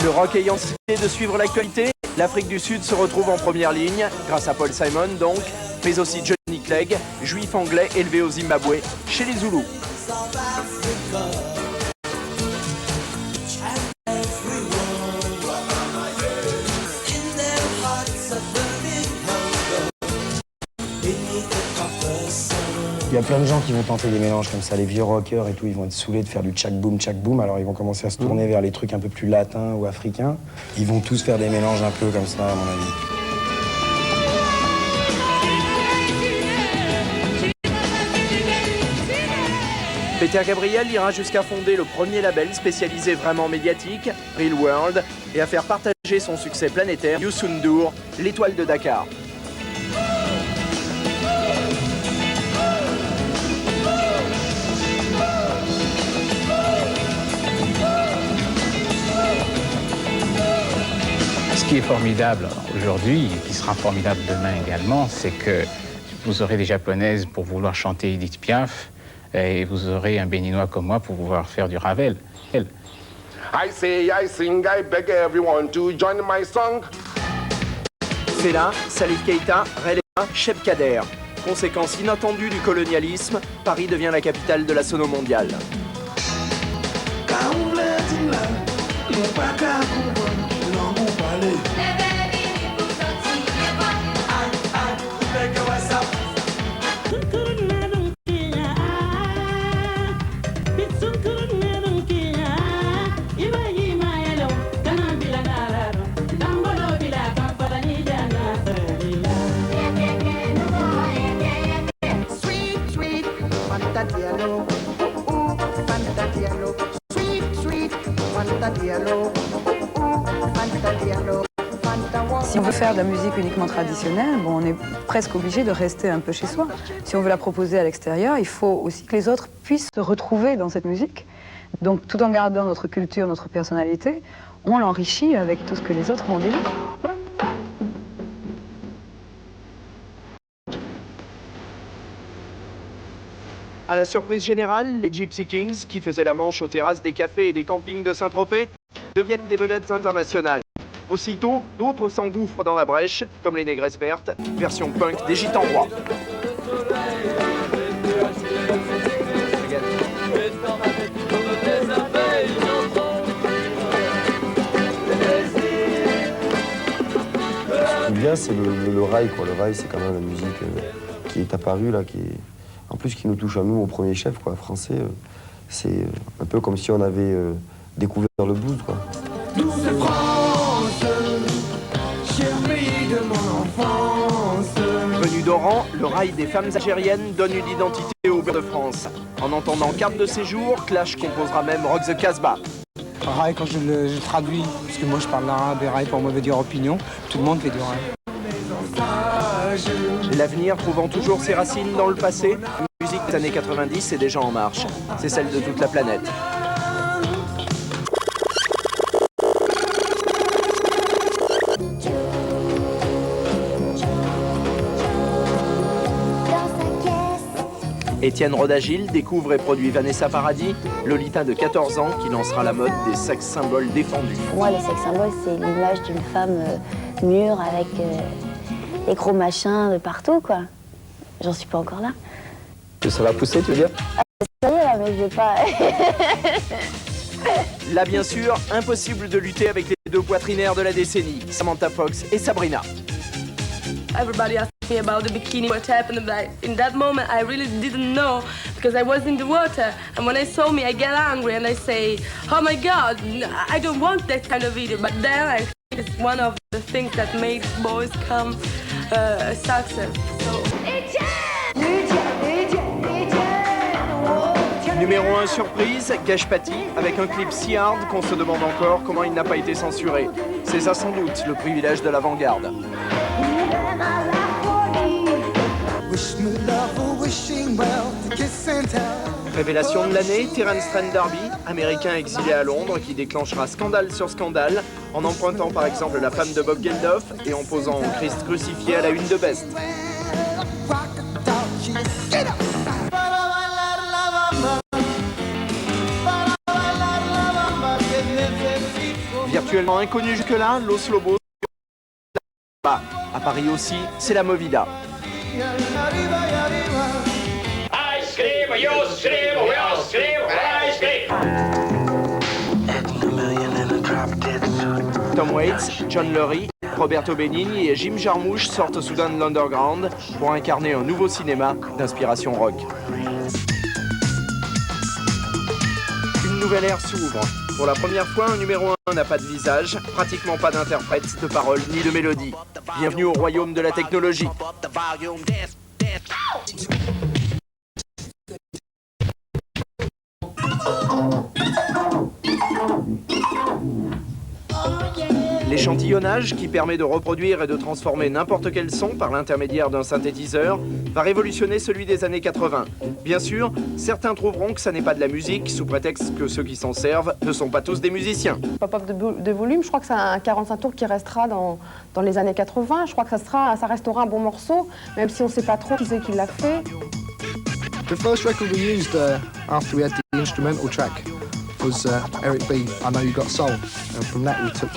Speaker 7: Le rock ayant décidé de suivre l'actualité, l'Afrique du Sud se retrouve en première ligne, grâce à Paul Simon donc, mais aussi Johnny Clegg, juif anglais élevé au Zimbabwe, chez les Zoulous.
Speaker 15: Il y a plein de gens qui vont tenter des mélanges comme ça, les vieux rockers et tout, ils vont être saoulés de faire du tchak boom, alors ils vont commencer à se tourner vers les trucs un peu plus latins ou africains. Ils vont tous faire des mélanges un peu comme ça, à mon avis.
Speaker 7: Peter Gabriel ira jusqu'à fonder le premier label spécialisé vraiment médiatique, Real World, et à faire partager son succès planétaire, Youssou N'Dour, l'étoile de Dakar.
Speaker 2: Ce qui est formidable aujourd'hui, et qui sera formidable demain également, c'est que vous aurez des Japonaises pour vouloir chanter Edith Piaf, et vous aurez un Béninois comme moi pour pouvoir faire du Ravel.
Speaker 9: I say, I sing, I beg everyone to join my song.
Speaker 7: Fela, Salif Keita, Relea, Cheb Kader. Conséquence inattendue du colonialisme, Paris devient la capitale de la sono mondiale.
Speaker 10: Si on veut faire de la musique uniquement traditionnelle, bon, on est presque obligé de rester un peu chez soi. Si on veut la proposer à l'extérieur, il faut aussi que les autres puissent se retrouver dans cette musique. Donc tout en gardant notre culture, notre personnalité, on l'enrichit avec tout ce que les autres ont déjà.
Speaker 7: À la surprise générale, les Gypsy Kings, qui faisaient la manche aux terrasses des cafés et des campings de Saint-Tropez, deviennent des vedettes internationales. Aussitôt, d'autres s'engouffrent dans la brèche, comme les Négresses Vertes, version punk des Gitans Rois.
Speaker 15: Ce qui est bien, c'est le rail, quoi. Le rail, c'est quand même la musique qui est apparue, là, en plus qui nous touche à nous, au premier chef, quoi, français. C'est un peu comme si on avait découvert le blues, quoi.
Speaker 4: Douce France, cher pays de mon enfance.
Speaker 7: Venu d'Oran, le rail des femmes algériennes donne une identité au beurre de France. En entendant carte de séjour, Clash composera même Rock the Casbah.
Speaker 11: Rail, quand je traduis, parce que moi je parle l'arabe et rail pour moi veut dire opinion, tout le monde fait du rail.
Speaker 7: L'avenir trouvant toujours ses racines dans le passé, la musique des années 90 est déjà en marche. C'est celle de toute la planète. Étienne Rodagil découvre et produit Vanessa Paradis, Lolita de 14 ans qui lancera la mode des sex symboles défendus.
Speaker 5: Pour moi, le sex symbole, c'est l'image d'une femme mûre avec des gros machins de partout, quoi. J'en suis pas encore là.
Speaker 26: Ça va pousser, tu veux dire?
Speaker 5: Ça y est, là, mais je vais pas...
Speaker 7: Là, bien sûr, impossible de lutter avec les deux poitrinaires de la décennie, Samantha Fox et Sabrina.
Speaker 13: Everybody asked me about the bikini, what happened. Like, in that moment, I really didn't know because I was in the water. And when I saw me, I get angry and I say, oh my God, I don't want that kind of video. But then I think it's one of the things that makes boys come a success. So.
Speaker 7: Numéro 1 surprise, Gage Paty, avec un clip si hard qu'on se demande encore comment il n'a pas été censuré. C'est ça sans doute le privilège de l'avant-garde. Révélation de l'année, Terence Trent D'Arby, américain exilé à Londres qui déclenchera scandale sur scandale en empruntant par exemple la femme de Bob Geldof et en posant Christ crucifié à la une de Best. Virtuellement inconnu jusque-là, Los Lobos. À Paris aussi, c'est la Movida. Tom Waits, John Lurie, Roberto Benigni et Jim Jarmusch sortent soudain de l'underground pour incarner un nouveau cinéma d'inspiration rock. Une nouvelle ère s'ouvre. Pour la première fois, un numéro 1 n'a pas de visage, pratiquement pas d'interprète, de paroles ni de mélodie. Bienvenue au royaume de la technologie. L'échantillonnage, qui permet de reproduire et de transformer n'importe quel son par l'intermédiaire d'un synthétiseur, va révolutionner celui des années 80. Bien sûr, certains trouveront que ça n'est pas de la musique, sous prétexte que ceux qui s'en servent ne sont pas tous des musiciens.
Speaker 1: Pop-up de volume, je crois que c'est un 45 tours qui restera dans les années 80. Je crois que ça restera un bon morceau, même si on ne sait pas trop qui c'est qui l'a fait.
Speaker 28: The first record we used after we had the instrumental track was Eric B, I Know You Got Soul, and from that we took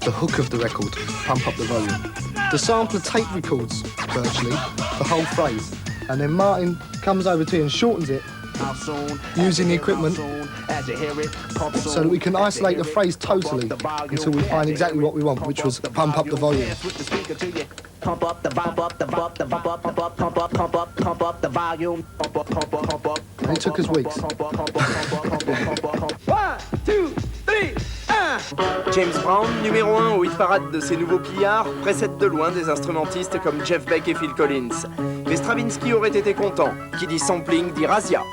Speaker 28: the hook of the record, Pump Up the Volume. The sampler tape records, virtually, the whole phrase, and then Martin comes over to it and shortens it, using the equipment, so that we can isolate the phrase totally until we find exactly what we want, which was Pump Up the Volume.
Speaker 4: Pump up the vibe, up the pump up, pump up, pump up, pump up the volume.
Speaker 28: And it took us weeks.
Speaker 4: 1, 2, 3, 1.
Speaker 7: James Brown, numéro 1 au hit parade de ses nouveaux pillards, précède de loin des instrumentistes comme Jeff Beck et Phil Collins. Mais Stravinsky aurait été content. Qui dit sampling dit razzia.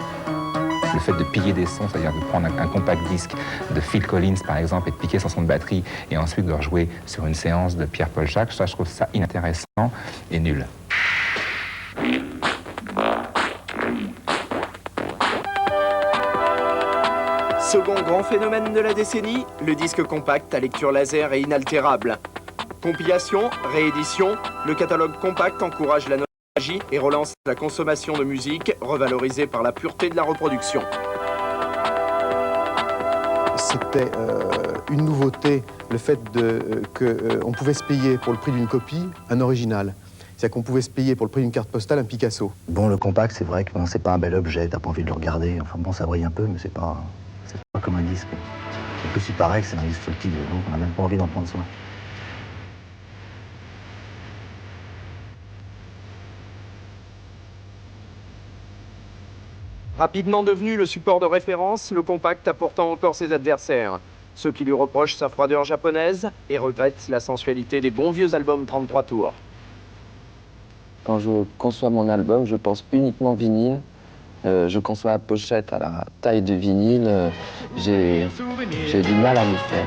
Speaker 8: Le fait de piller des sons, c'est-à-dire de prendre un compact disque de Phil Collins par exemple et de piquer son son de batterie et ensuite de rejouer sur une séance de Pierre-Paul Jacques, ça je trouve ça inintéressant et nul.
Speaker 7: Second grand phénomène de la décennie, le disque compact à lecture laser et inaltérable. Compilation, réédition, le catalogue compact encourage la nostalgie et relance la consommation de musique, revalorisée par la pureté de la reproduction.
Speaker 14: C'était une nouveauté, le fait qu'on pouvait se payer pour le prix d'une copie un original. C'est-à-dire qu'on pouvait se payer pour le prix d'une carte postale un Picasso.
Speaker 16: Bon, le compact, c'est vrai que c'est pas un bel objet, t'as pas envie de le regarder. Enfin bon, ça brille un peu, mais c'est pas comme un disque. En plus, il paraît que c'est un disque petit, donc on n'a même pas envie d'en prendre soin.
Speaker 7: Rapidement devenu le support de référence, le compact a pourtant encore ses adversaires. Ceux qui lui reprochent sa froideur japonaise et regrettent la sensualité des bons vieux albums 33 tours.
Speaker 17: Quand je conçois mon album, je pense uniquement vinyle. Je conçois la pochette à la taille de vinyle. J'ai du mal à m'y faire.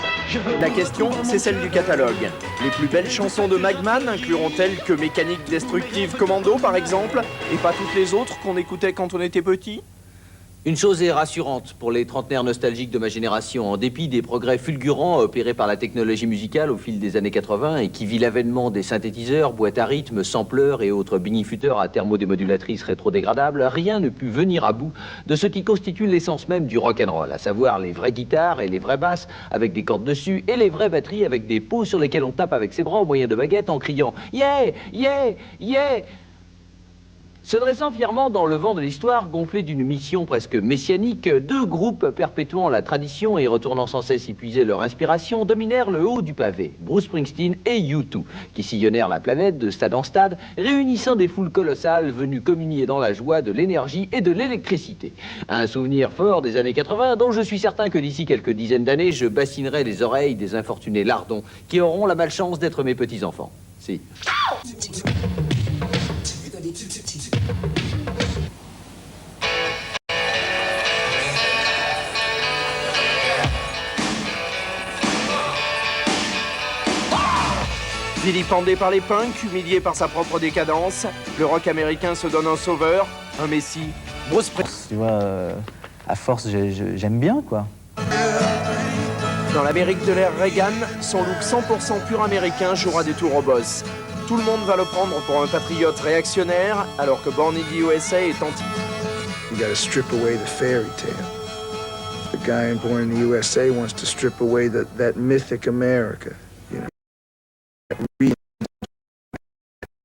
Speaker 7: La question, c'est celle du catalogue. Les plus belles chansons de Magman incluront-elles que Mécanique Destructive Commando, par exemple, et pas toutes les autres qu'on écoutait quand on était petit ?
Speaker 6: Une chose est rassurante pour les trentenaires nostalgiques de ma génération. En dépit des progrès fulgurants opérés par la technologie musicale au fil des années 80 et qui vit l'avènement des synthétiseurs, boîtes à rythme, sampleurs et autres binifuteurs à thermodémodulatrices rétrodégradables, rien ne put venir à bout de ce qui constitue l'essence même du rock'n'roll, à savoir les vraies guitares et les vraies basses avec des cordes dessus et les vraies batteries avec des pots sur lesquels on tape avec ses bras au moyen de baguettes en criant « Yeah, yeah, yeah !» Se dressant fièrement dans le vent de l'histoire, gonflé d'une mission presque messianique, deux groupes perpétuant la tradition et retournant sans cesse y puiser leur inspiration dominèrent le haut du pavé, Bruce Springsteen et U2, qui sillonnèrent la planète de stade en stade, réunissant des foules colossales venues communier dans la joie de l'énergie et de l'électricité. Un souvenir fort des années 80 dont je suis certain que d'ici quelques dizaines d'années, je bassinerai les oreilles des infortunés lardons qui auront la malchance d'être mes petits-enfants. Si.
Speaker 7: Vilipendé par les punks, humilié par sa propre décadence, le rock américain se donne un sauveur, un messie, Bruce Springsteen.
Speaker 18: Tu vois, à force, j'aime bien, quoi.
Speaker 7: Dans l'Amérique de l'ère Reagan, son look 100% pur américain jouera des tours au boss. Tout le monde va le prendre pour un patriote réactionnaire, alors que Born in the USA est anti.
Speaker 28: You gotta strip away the fairy tale. The guy in Born in the USA wants to strip away that mythic America. You know?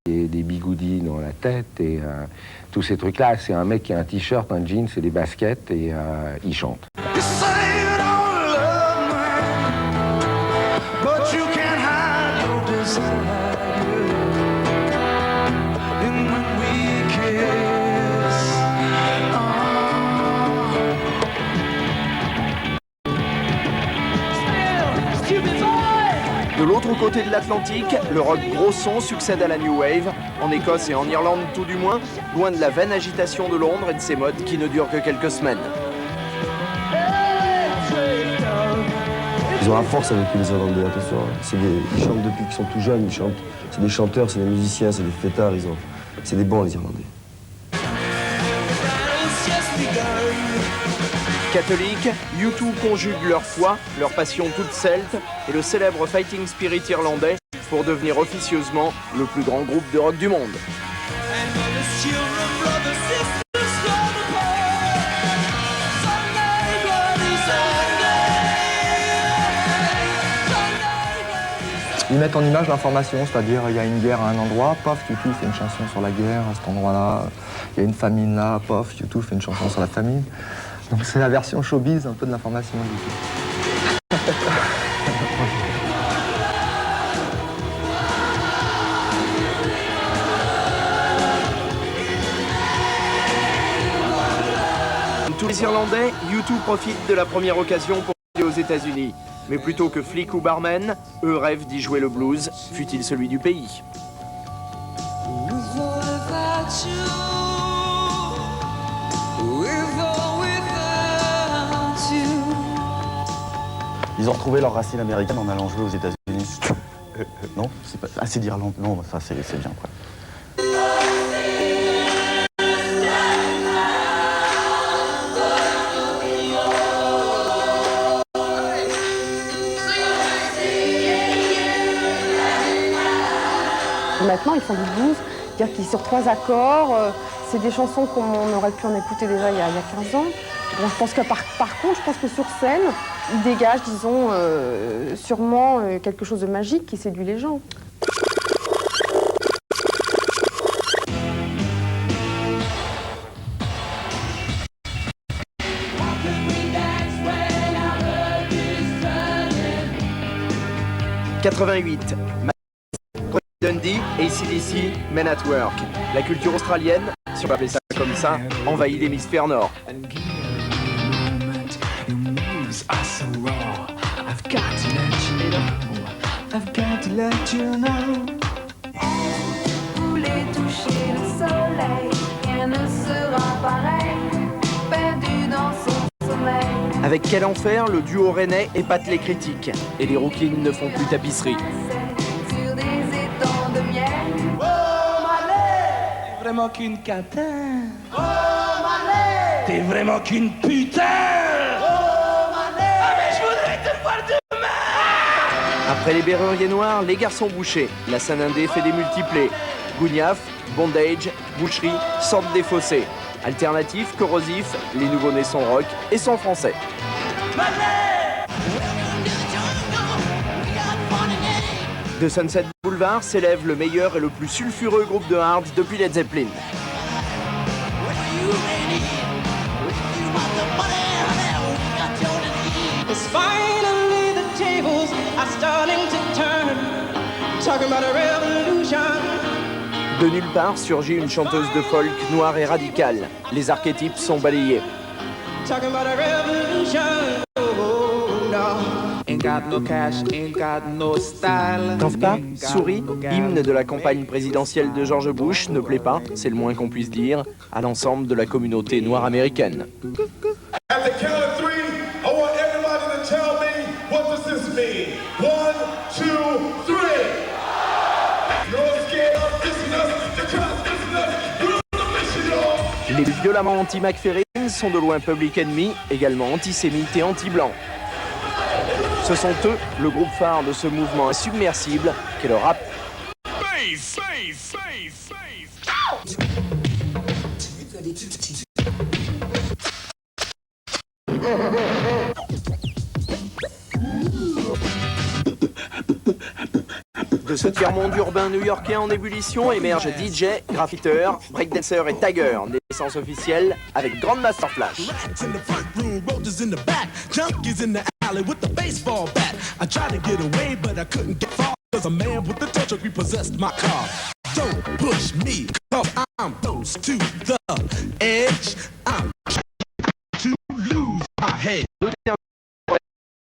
Speaker 19: Des bigoudis dans la tête et tous ces trucs-là. C'est un mec qui a un t-shirt, un jean, c'est des baskets et il chante.
Speaker 7: De l'autre côté de l'Atlantique, le rock gros son succède à la New Wave, en Écosse et en Irlande tout du moins, loin de la vaine agitation de Londres et de ses modes qui ne durent que quelques semaines.
Speaker 15: Ils ont la force avec les Irlandais, attention. Ils chantent depuis qu'ils sont tout jeunes, ils chantent. C'est des chanteurs, c'est des musiciens, c'est des fêtards, c'est des bons les Irlandais.
Speaker 7: Catholiques, U2 conjuguent leur foi, leur passion toute celte et le célèbre fighting spirit irlandais pour devenir officieusement le plus grand groupe de rock du monde.
Speaker 15: Ils mettent en image l'information, c'est-à-dire il y a une guerre à un endroit, pof, U2 fait une chanson sur la guerre à cet endroit-là. Il y a une famine là, pof, U2 fait une chanson sur la famine. Donc c'est la version showbiz un peu de l'information.
Speaker 7: Tous les Irlandais, U2 profite de la première occasion pour aller aux États-Unis. Mais plutôt que flic ou barman, eux rêvent d'y jouer le blues, fût-il celui du pays.
Speaker 16: Ils ont retrouvé leurs racines américaines en allant jouer aux États-Unis. Non, c'est pas assez d'Irlande. Non, ça c'est bien quoi.
Speaker 1: Maintenant, ils font du blues, c'est-à-dire qu'ils sur 3 accords. C'est des chansons qu'on aurait pu en écouter déjà il y a 15 ans. Bon, je pense que par contre, je pense que sur scène, ils dégagent, disons, sûrement quelque chose de magique qui séduit les gens.
Speaker 7: « 88. Dundee, AC/DC, Men at Work. La culture australienne, si on peut appeler ça comme ça, envahit l'hémisphère nord.
Speaker 4: Voulez toucher le soleil, rien ne sera pareil, perdu dans son sommeil.
Speaker 7: Avec quel enfer, le duo rennais épate les critiques et les rookies ne font plus tapisserie.
Speaker 4: Sur des étangs de miel. Oh Malais, t'es vraiment qu'une catin. Oh Malais, t'es vraiment qu'une putain. Oh Malais, ah mais je voudrais te voir demain.
Speaker 7: Après les Berruriers Noirs, les Garçons Bouchés, la scène indé fait des multiplés. Gougnaf, bondage, boucherie sortent des fossés. Alternatifs, corrosifs, les nouveaux-nés sont rock et sont français. De Sunset Boulevard s'élève le meilleur et le plus sulfureux groupe de hard depuis Led Zeppelin.
Speaker 4: Finally the tables are starting to turn. Talking about a revolution.
Speaker 7: De nulle part surgit une chanteuse de folk noire et radicale. Les archétypes sont balayés.
Speaker 4: Talking about a revolution. Oh, no. Ain't got no cash, ain't got no style.
Speaker 7: Kafka, Souris, hymne de la campagne présidentielle de George Bush, ne plaît pas, c'est le moins qu'on puisse dire, à l'ensemble de la communauté noire américaine.
Speaker 9: At the count of 3, I want everybody to tell me what does this mean. 1, 2, 3.
Speaker 7: Les violemment anti-McFerrin sont de loin Public Enemy, également antisémites et anti-blancs. Ce sont eux, le groupe phare de ce mouvement insubmersible qu'est le rap. De ce tiers-monde urbain new-yorkais en ébullition émergent DJ, graffiteur, breakdancer et tagger, naissance officielle avec Grandmaster Flash.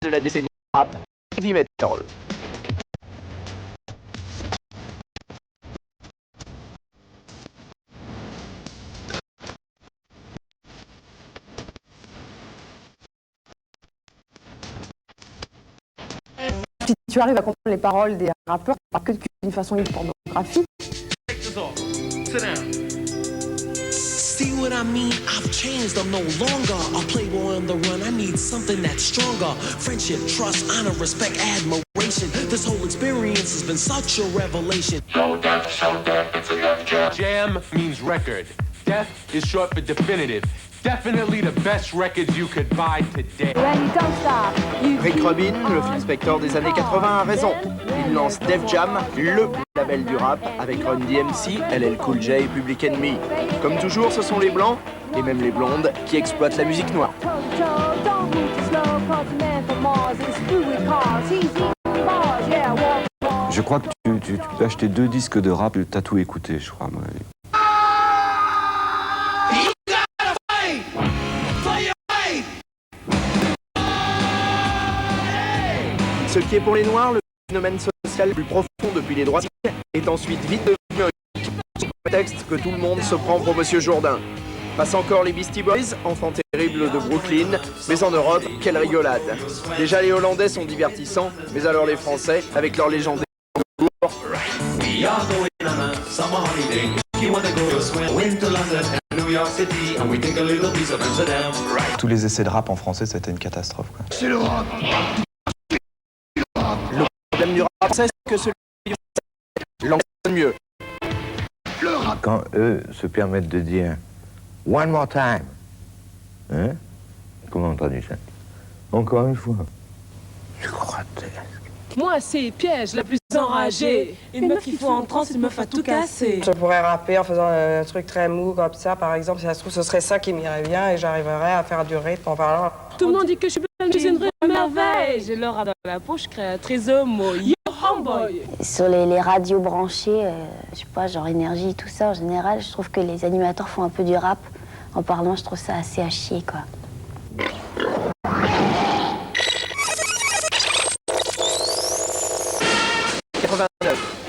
Speaker 7: De la décennie rap, heavy metal.
Speaker 1: Si tu arrives à comprendre les paroles des rappeurs, pas que d'une façon pornographique.
Speaker 12: See what I mean? I've changed, I'm no longer a playboy on the run. I need something that's stronger. Friendship, trust, honor, respect, admiration. This whole experience has been such a revelation.
Speaker 20: Jam means record. Def is short for definitive. Definitely the best records you could buy today.
Speaker 7: Rick Rubin, le Phil Spector des années 80, a raison. Il lance Def Jam, le label du rap, avec Run DMC, LL Cool J et Public Enemy. Comme toujours, ce sont les blancs, et même les blondes, qui exploitent la musique noire.
Speaker 21: Je crois que tu peux acheter 2 disques de rap, t'as tout écouté, je crois, moi.
Speaker 7: Ce qui est pour les Noirs le phénomène social le plus profond depuis les droits est ensuite vite devenu sous prétexte que tout le monde se prend pour Monsieur Jourdain. Passe encore les Beastie Boys, enfants terribles de Brooklyn, mais en Europe, quelle rigolade. Déjà les Hollandais sont divertissants, mais alors les Français, avec leur légendaire
Speaker 21: Tous les essais de rap en français, c'était une catastrophe, quoi.
Speaker 7: C'est le rap. Le problème du rap, c'est que celui du l'enseigne mieux.
Speaker 19: Quand eux se permettent de dire « one more time », hein? Comment on traduit ça? Encore une fois. Je crois que...
Speaker 13: Moi, c'est Piège, la plus enragée. Une meuf qui fout en transe, une meuf à tout casser.
Speaker 22: Je pourrais rapper en faisant un truc très mou comme ça, par exemple. Si ça se trouve, ce serait ça qui m'irait bien et j'arriverais à faire du rythme en parlant.
Speaker 13: Tout le monde dit que je suis pleine, je suis une vraie merveille. J'ai l'aura dans la poche, créatrice homo, yo homeboy.
Speaker 5: Sur les radios branchées, je sais pas, genre Énergie, tout ça, en général, je trouve que les animateurs font un peu du rap. En parlant, je trouve ça assez à chier, quoi.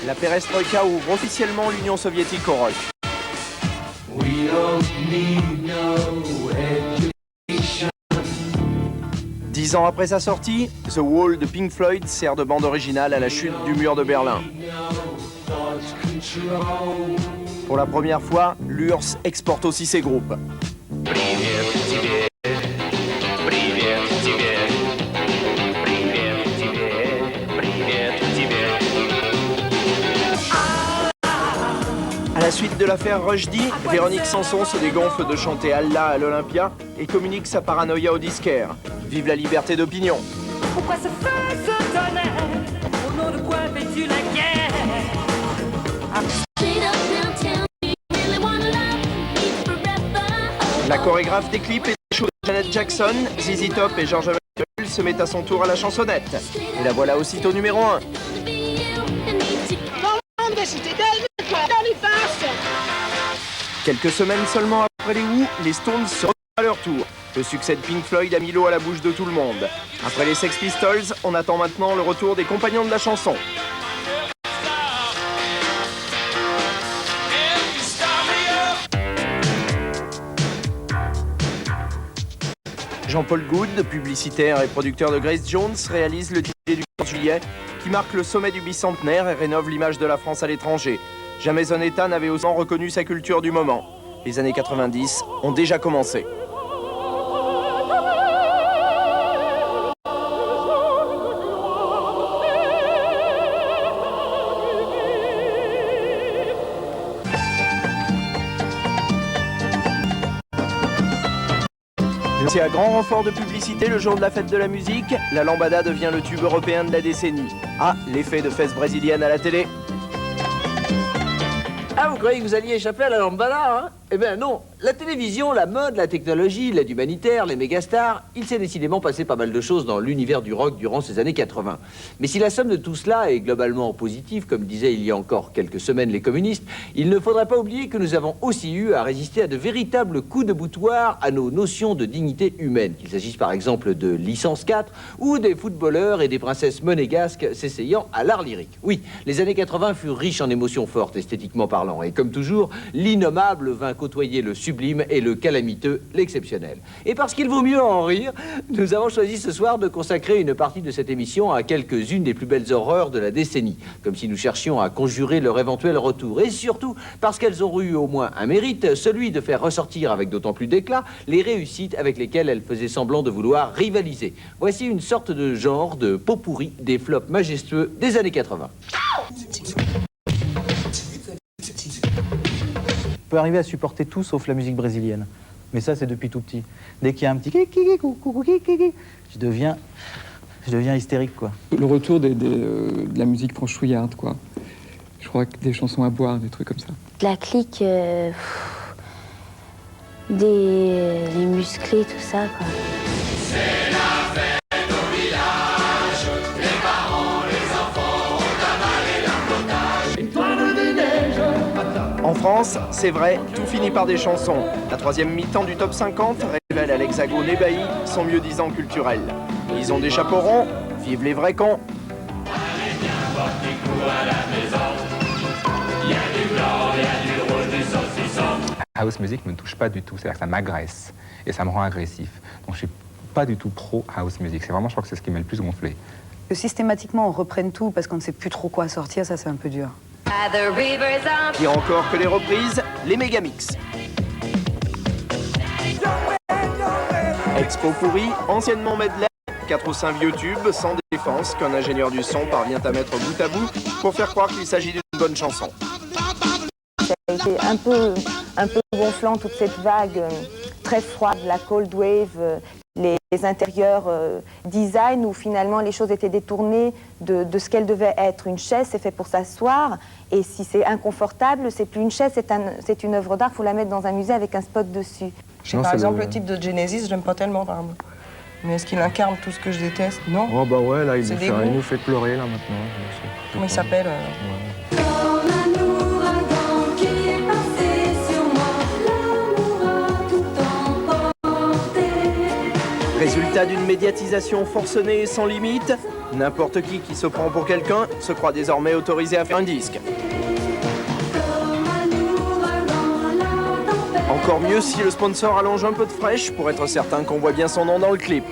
Speaker 7: La perestroïka ouvre officiellement l'Union soviétique au rock. 10 ans après sa sortie, The Wall de Pink Floyd sert de bande originale à la chute du mur de Berlin. Pour la première fois, l'URSS exporte aussi ses groupes. À la suite de l'affaire Rushdie, Véronique Sanson se dégonfle de chanter Allah à l'Olympia et communique sa paranoïa au disquaire. Vive la liberté d'opinion.
Speaker 4: Pourquoi ce feu, ce tonnerre? Au nom de quoi fais-tu la guerre?
Speaker 7: La chorégraphe des clips et des shows de Janet Jackson, ZZ Top et George Michael se mettent à son tour à la chansonnette. Et la voilà aussitôt numéro 1. Quelques semaines seulement après les Who, les Stones se retrouvent à leur tour. Le succès de Pink Floyd a mis l'eau à la bouche de tout le monde. Après les Sex Pistols, on attend maintenant le retour des compagnons de la chanson. Jean-Paul Goud, publicitaire et producteur de Grace Jones, réalise le DJ du 15 juillet qui marque le sommet du bicentenaire et rénove l'image de la France à l'étranger. Jamais un État n'avait autant reconnu sa culture du moment. les années 90 ont déjà commencé. C'est à grand renfort de publicité le jour de la fête de la musique, la lambada devient le tube européen de la décennie. Ah, l'effet de fesse brésilienne à la télé.
Speaker 6: Ah, vous croyez que vous alliez échapper à la lambada, hein? Eh bien non, la télévision, la mode, la technologie, l'aide humanitaire, les mégastars, il s'est décidément passé pas mal de choses dans l'univers du rock durant ces années 80. Mais si la somme de tout cela est globalement positive, comme disaient il y a encore quelques semaines les communistes, il ne faudrait pas oublier que nous avons aussi eu à résister à de véritables coups de boutoir à nos notions de dignité humaine, qu'il s'agisse par exemple de Licence 4 ou des footballeurs et des princesses monégasques s'essayant à l'art lyrique. Oui, les années 80 furent riches en émotions fortes, esthétiquement parlant, et comme toujours, l'innommable vint côtoyer le sublime et le calamiteux, l'exceptionnel. Et parce qu'il vaut mieux en rire, nous avons choisi ce soir de consacrer une partie de cette émission à quelques-unes des plus belles horreurs de la décennie, comme si nous cherchions à conjurer leur éventuel retour. Et surtout, parce qu'elles ont eu au moins un mérite, celui de faire ressortir avec d'autant plus d'éclat les réussites avec lesquelles elles faisaient semblant de vouloir rivaliser. Voici une sorte de genre de pot pourri des flops majestueux des années 80.
Speaker 18: Je peux arriver à supporter tout sauf la musique brésilienne. Mais ça, c'est depuis tout petit. Dès qu'il y a un petit je deviens hystérique, quoi.
Speaker 2: Le retour de la musique franchouillarde, quoi. Je crois que des chansons à boire, des trucs comme ça.
Speaker 5: La clique, les musclés, tout ça, quoi.
Speaker 4: C'est la fête au village, les parents, les enfants ont avalé la potage. Étoile des neiges.
Speaker 7: En France, c'est vrai, tout finit par des chansons. La troisième mi-temps du top 50 révèle à l'Hexagone ébahi son mieux-disant culturel. Ils ont des chapeaux ronds, vive les vrais cons.
Speaker 4: Allez bien voir tes coups à la maison. Il y a du blanc, il y a du rouge, du saucisson.
Speaker 8: House music me touche pas du tout, c'est-à-dire que ça m'agresse et ça me rend agressif. Donc je suis pas du tout pro house music. C'est vraiment, je crois que c'est ce qui m'a le plus gonflé.
Speaker 3: Que systématiquement on reprenne tout parce qu'on ne sait plus trop quoi sortir, ça c'est un peu dur.
Speaker 7: Pire encore que les reprises, les mégamix. Expo pourri, anciennement medley, 4 ou 5 vieux tubes sans défense qu'un ingénieur du son parvient à mettre bout à bout pour faire croire qu'il s'agit d'une bonne chanson.
Speaker 10: Ça a été un peu gonflant toute cette vague très froide, la cold wave, les intérieurs design où finalement les choses étaient détournées de ce qu'elles devaient être. Une chaise, c'est fait pour s'asseoir et si c'est inconfortable, c'est plus une chaise, c'est une œuvre d'art, il faut la mettre dans un musée avec un spot dessus.
Speaker 22: Par exemple, le type de Genesis, j'aime pas tellement, par exemple. Mais est-ce qu'il incarne tout ce que je déteste? Non.
Speaker 15: Oh bah ouais, là, il
Speaker 22: nous
Speaker 15: nous fait pleurer, là, maintenant.
Speaker 22: Comment il s'appelle
Speaker 7: Résultat d'une médiatisation forcenée et sans limite, n'importe qui se prend pour quelqu'un se croit désormais autorisé à faire un disque. Encore mieux si le sponsor allonge un peu de fraîche pour être certain qu'on voit bien son nom dans le clip.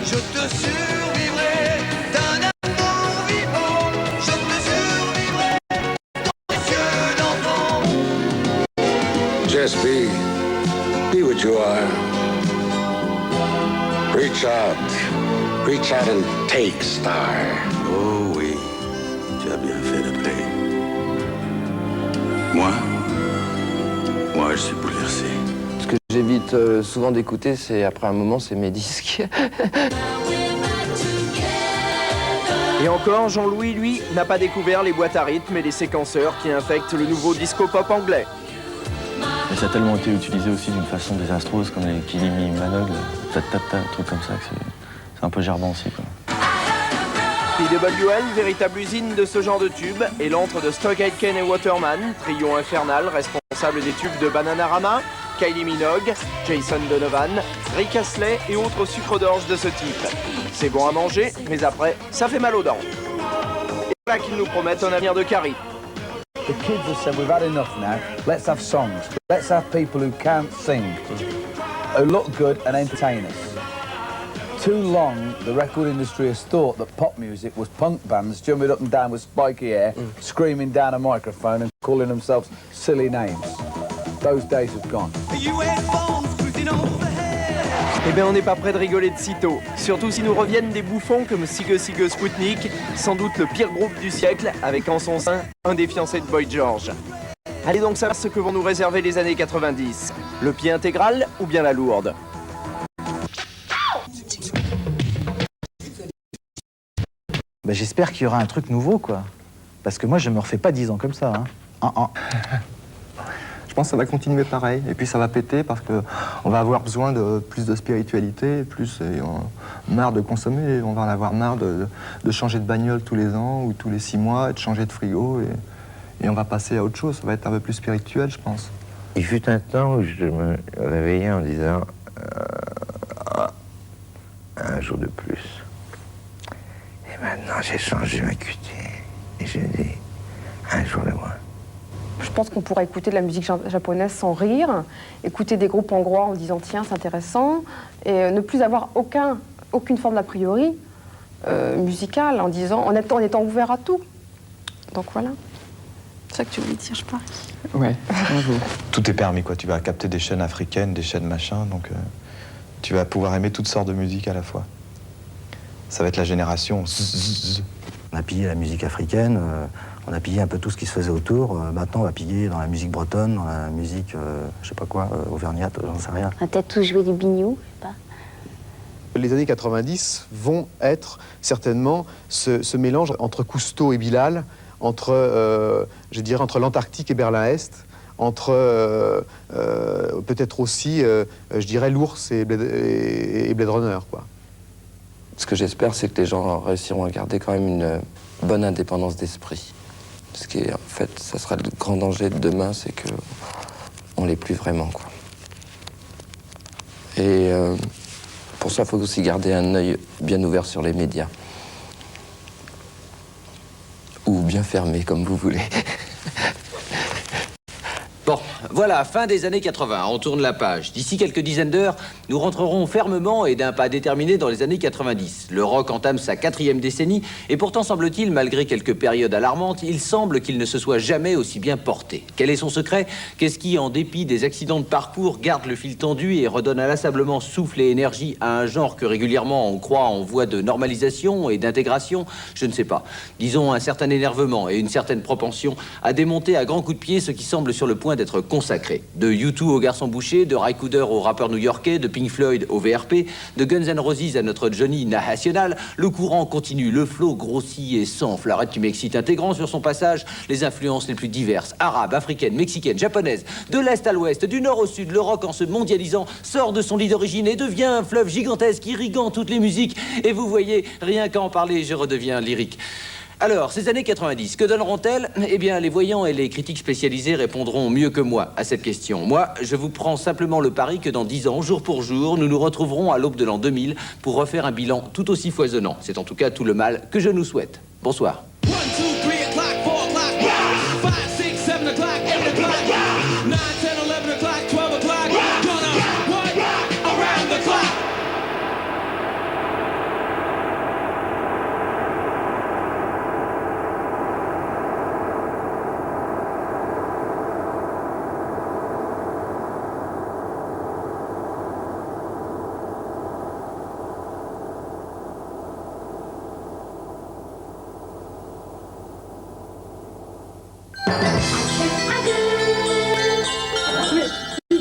Speaker 4: Je te survivrai d'un amour vivant. Je te survivrai dans les yeux d'enfant.
Speaker 11: Just be what you are. Reach out and take, star.
Speaker 23: Oh oui, tu as bien fait d'appeler. Moi, je suis bouleversé.
Speaker 17: Ce que j'évite souvent d'écouter, c'est après un moment, c'est mes disques.
Speaker 7: Et encore, Jean-Louis, lui, n'a pas découvert les boîtes à rythme et les séquenceurs qui infectent le nouveau disco-pop anglais.
Speaker 21: Mais ça a tellement été utilisé aussi d'une façon désastreuse, comme les Killing Minogue, ta, trucs comme ça, que c'est un peu gerbant aussi, quoi.
Speaker 7: PWL, véritable usine de ce genre de tubes, et l'antre de Stock Aitken et Waterman, trio infernal responsable des tubes de Bananarama, Kylie Minogue, Jason Donovan, Rick Astley et autres sucres d'orge de ce type. C'est bon à manger, mais après, ça fait mal aux dents. Et voilà qu'ils nous promettent un avenir de Carrie.
Speaker 24: The kids have said we've had enough now. Let's have songs. Let's have people who can't sing, who look good and entertain us. too long, the record industry has thought that pop music was punk bands jumping up and down with spiky hair, screaming down a microphone and calling themselves silly names. Those days have gone.
Speaker 7: Eh bien, on n'est pas près de rigoler de sitôt. Surtout si nous reviennent des bouffons comme Sigue Sigue Sputnik, sans doute le pire groupe du siècle, avec en son sein un des fiancés de Boy George. Allez donc savoir ce que vont nous réserver les années 90. Le pied intégral ou bien la lourde?
Speaker 18: Ben, j'espère qu'il y aura un truc nouveau, quoi. Parce que moi, je me refais pas 10 ans comme ça, hein.
Speaker 1: Je pense que ça va continuer pareil, et puis ça va péter parce qu'on va avoir besoin de plus de spiritualité, marre de consommer, on va en avoir marre de changer de bagnole tous les ans ou tous les 6 mois, et de changer de frigo, et on va passer à autre chose, ça va être un peu plus spirituel, je pense.
Speaker 19: Il fut un temps où je me réveillais en disant un jour de plus. Et maintenant j'ai changé ma QT, et je dis un jour de moins.
Speaker 9: Je pense qu'on pourra écouter de la musique japonaise sans rire, écouter des groupes hongrois en disant tiens c'est intéressant, et ne plus avoir aucune forme d'a priori musicale en disant en étant ouvert à tout. Donc voilà. C'est ça que tu voulais dire, je pense.
Speaker 2: Ouais, bravo.
Speaker 21: Tout est permis, quoi. Tu vas capter des chaînes africaines, des chaînes machin, donc tu vas pouvoir aimer toutes sortes de musique à la fois. Ça va être la génération.
Speaker 15: On a pillé la musique africaine. On a pillé un peu tout ce qui se faisait autour. Maintenant, on va piller dans la musique bretonne, dans la musique, je sais pas quoi, auvergnate, j'en sais rien.
Speaker 5: On va peut-être tous jouer du biniou, je sais pas.
Speaker 14: Les années 90 vont être certainement ce mélange entre Cousteau et Bilal, entre, je dirais, entre l'Antarctique et Berlin-Est, entre peut-être aussi, je dirais, l'ours et Blade Runner, quoi.
Speaker 17: Ce que j'espère, c'est que les gens réussiront à garder quand même une bonne indépendance d'esprit. Ce qui est, en fait, ça sera le grand danger de demain, c'est que on l'est plus vraiment, quoi. Et pour ça, il faut aussi garder un œil bien ouvert sur les médias. Ou bien fermé, comme vous voulez.
Speaker 6: Bon, voilà, fin des années 80, on tourne la page. D'ici quelques dizaines d'heures, nous rentrerons fermement et d'un pas déterminé dans les années 90. Le rock entame sa 4e décennie, et pourtant semble-t-il, malgré quelques périodes alarmantes, il semble qu'il ne se soit jamais aussi bien porté. Quel est son secret? Qu'est-ce qui, en dépit des accidents de parcours, garde le fil tendu et redonne inlassablement souffle et énergie à un genre que régulièrement on croit en voie de normalisation et d'intégration? Je ne sais pas. Disons un certain énervement et une certaine propension à démonter à grands coups de pied ce qui semble sur le point d'être consacré. De U2 au Garçon Boucher, de Ry Cooder au rappeur new-yorkais, de Pink Floyd au VRP, de Guns N' Roses à notre Johnny National, le courant continue, le flot grossit et s'enfle. Arrête, tu m'excites, intégrant sur son passage les influences les plus diverses, arabes, africaines, mexicaines, japonaises, de l'Est à l'Ouest, du Nord au Sud. Le rock, en se mondialisant, sort de son lit d'origine et devient un fleuve gigantesque irriguant toutes les musiques. Et vous voyez, rien qu'à en parler, je redeviens lyrique. Alors, ces années 90, que donneront-elles? Eh bien, les voyants et les critiques spécialisés répondront mieux que moi à cette question. Moi, je vous prends simplement le pari que dans 10 ans, jour pour jour, nous nous retrouverons à l'aube de l'an 2000 pour refaire un bilan tout aussi foisonnant. C'est en tout cas tout le mal que je nous souhaite. Bonsoir.
Speaker 12: 1, 2, 3 o'clock, 4 o'clock, 5, 6, 7 o'clock, 8 o'clock, 9, 10, 11 o'clock, 12 o'clock, gonna work around the clock.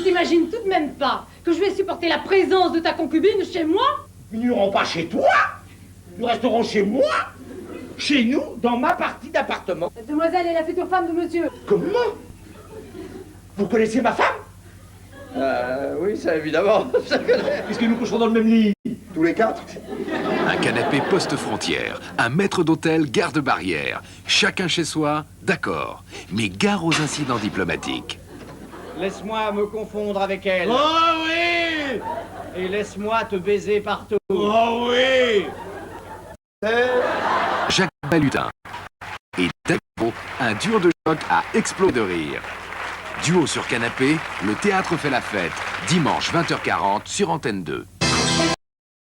Speaker 16: T'imagines tout de même pas que je vais supporter la présence de ta concubine chez moi?
Speaker 25: Nous n'irons pas chez toi. Nous resterons chez moi. Chez nous, dans ma partie d'appartement.
Speaker 16: Cette demoiselle est la future femme de monsieur.
Speaker 25: Comment? Vous connaissez ma femme?
Speaker 6: Oui, ça évidemment.
Speaker 25: Est-ce que nous coucherons dans le même lit? Tous les 4?
Speaker 26: Un canapé poste-frontière, un maître d'hôtel garde-barrière. Chacun chez soi, d'accord. Mais gare aux incidents diplomatiques.
Speaker 25: Laisse-moi me confondre avec elle. Oh oui! Et laisse-moi te baiser partout. Oh oui!
Speaker 26: Jacques Balutin et David, un duo de choc à exploser de rire. Duo sur canapé, le théâtre fait la fête. Dimanche 20h40 sur Antenne 2.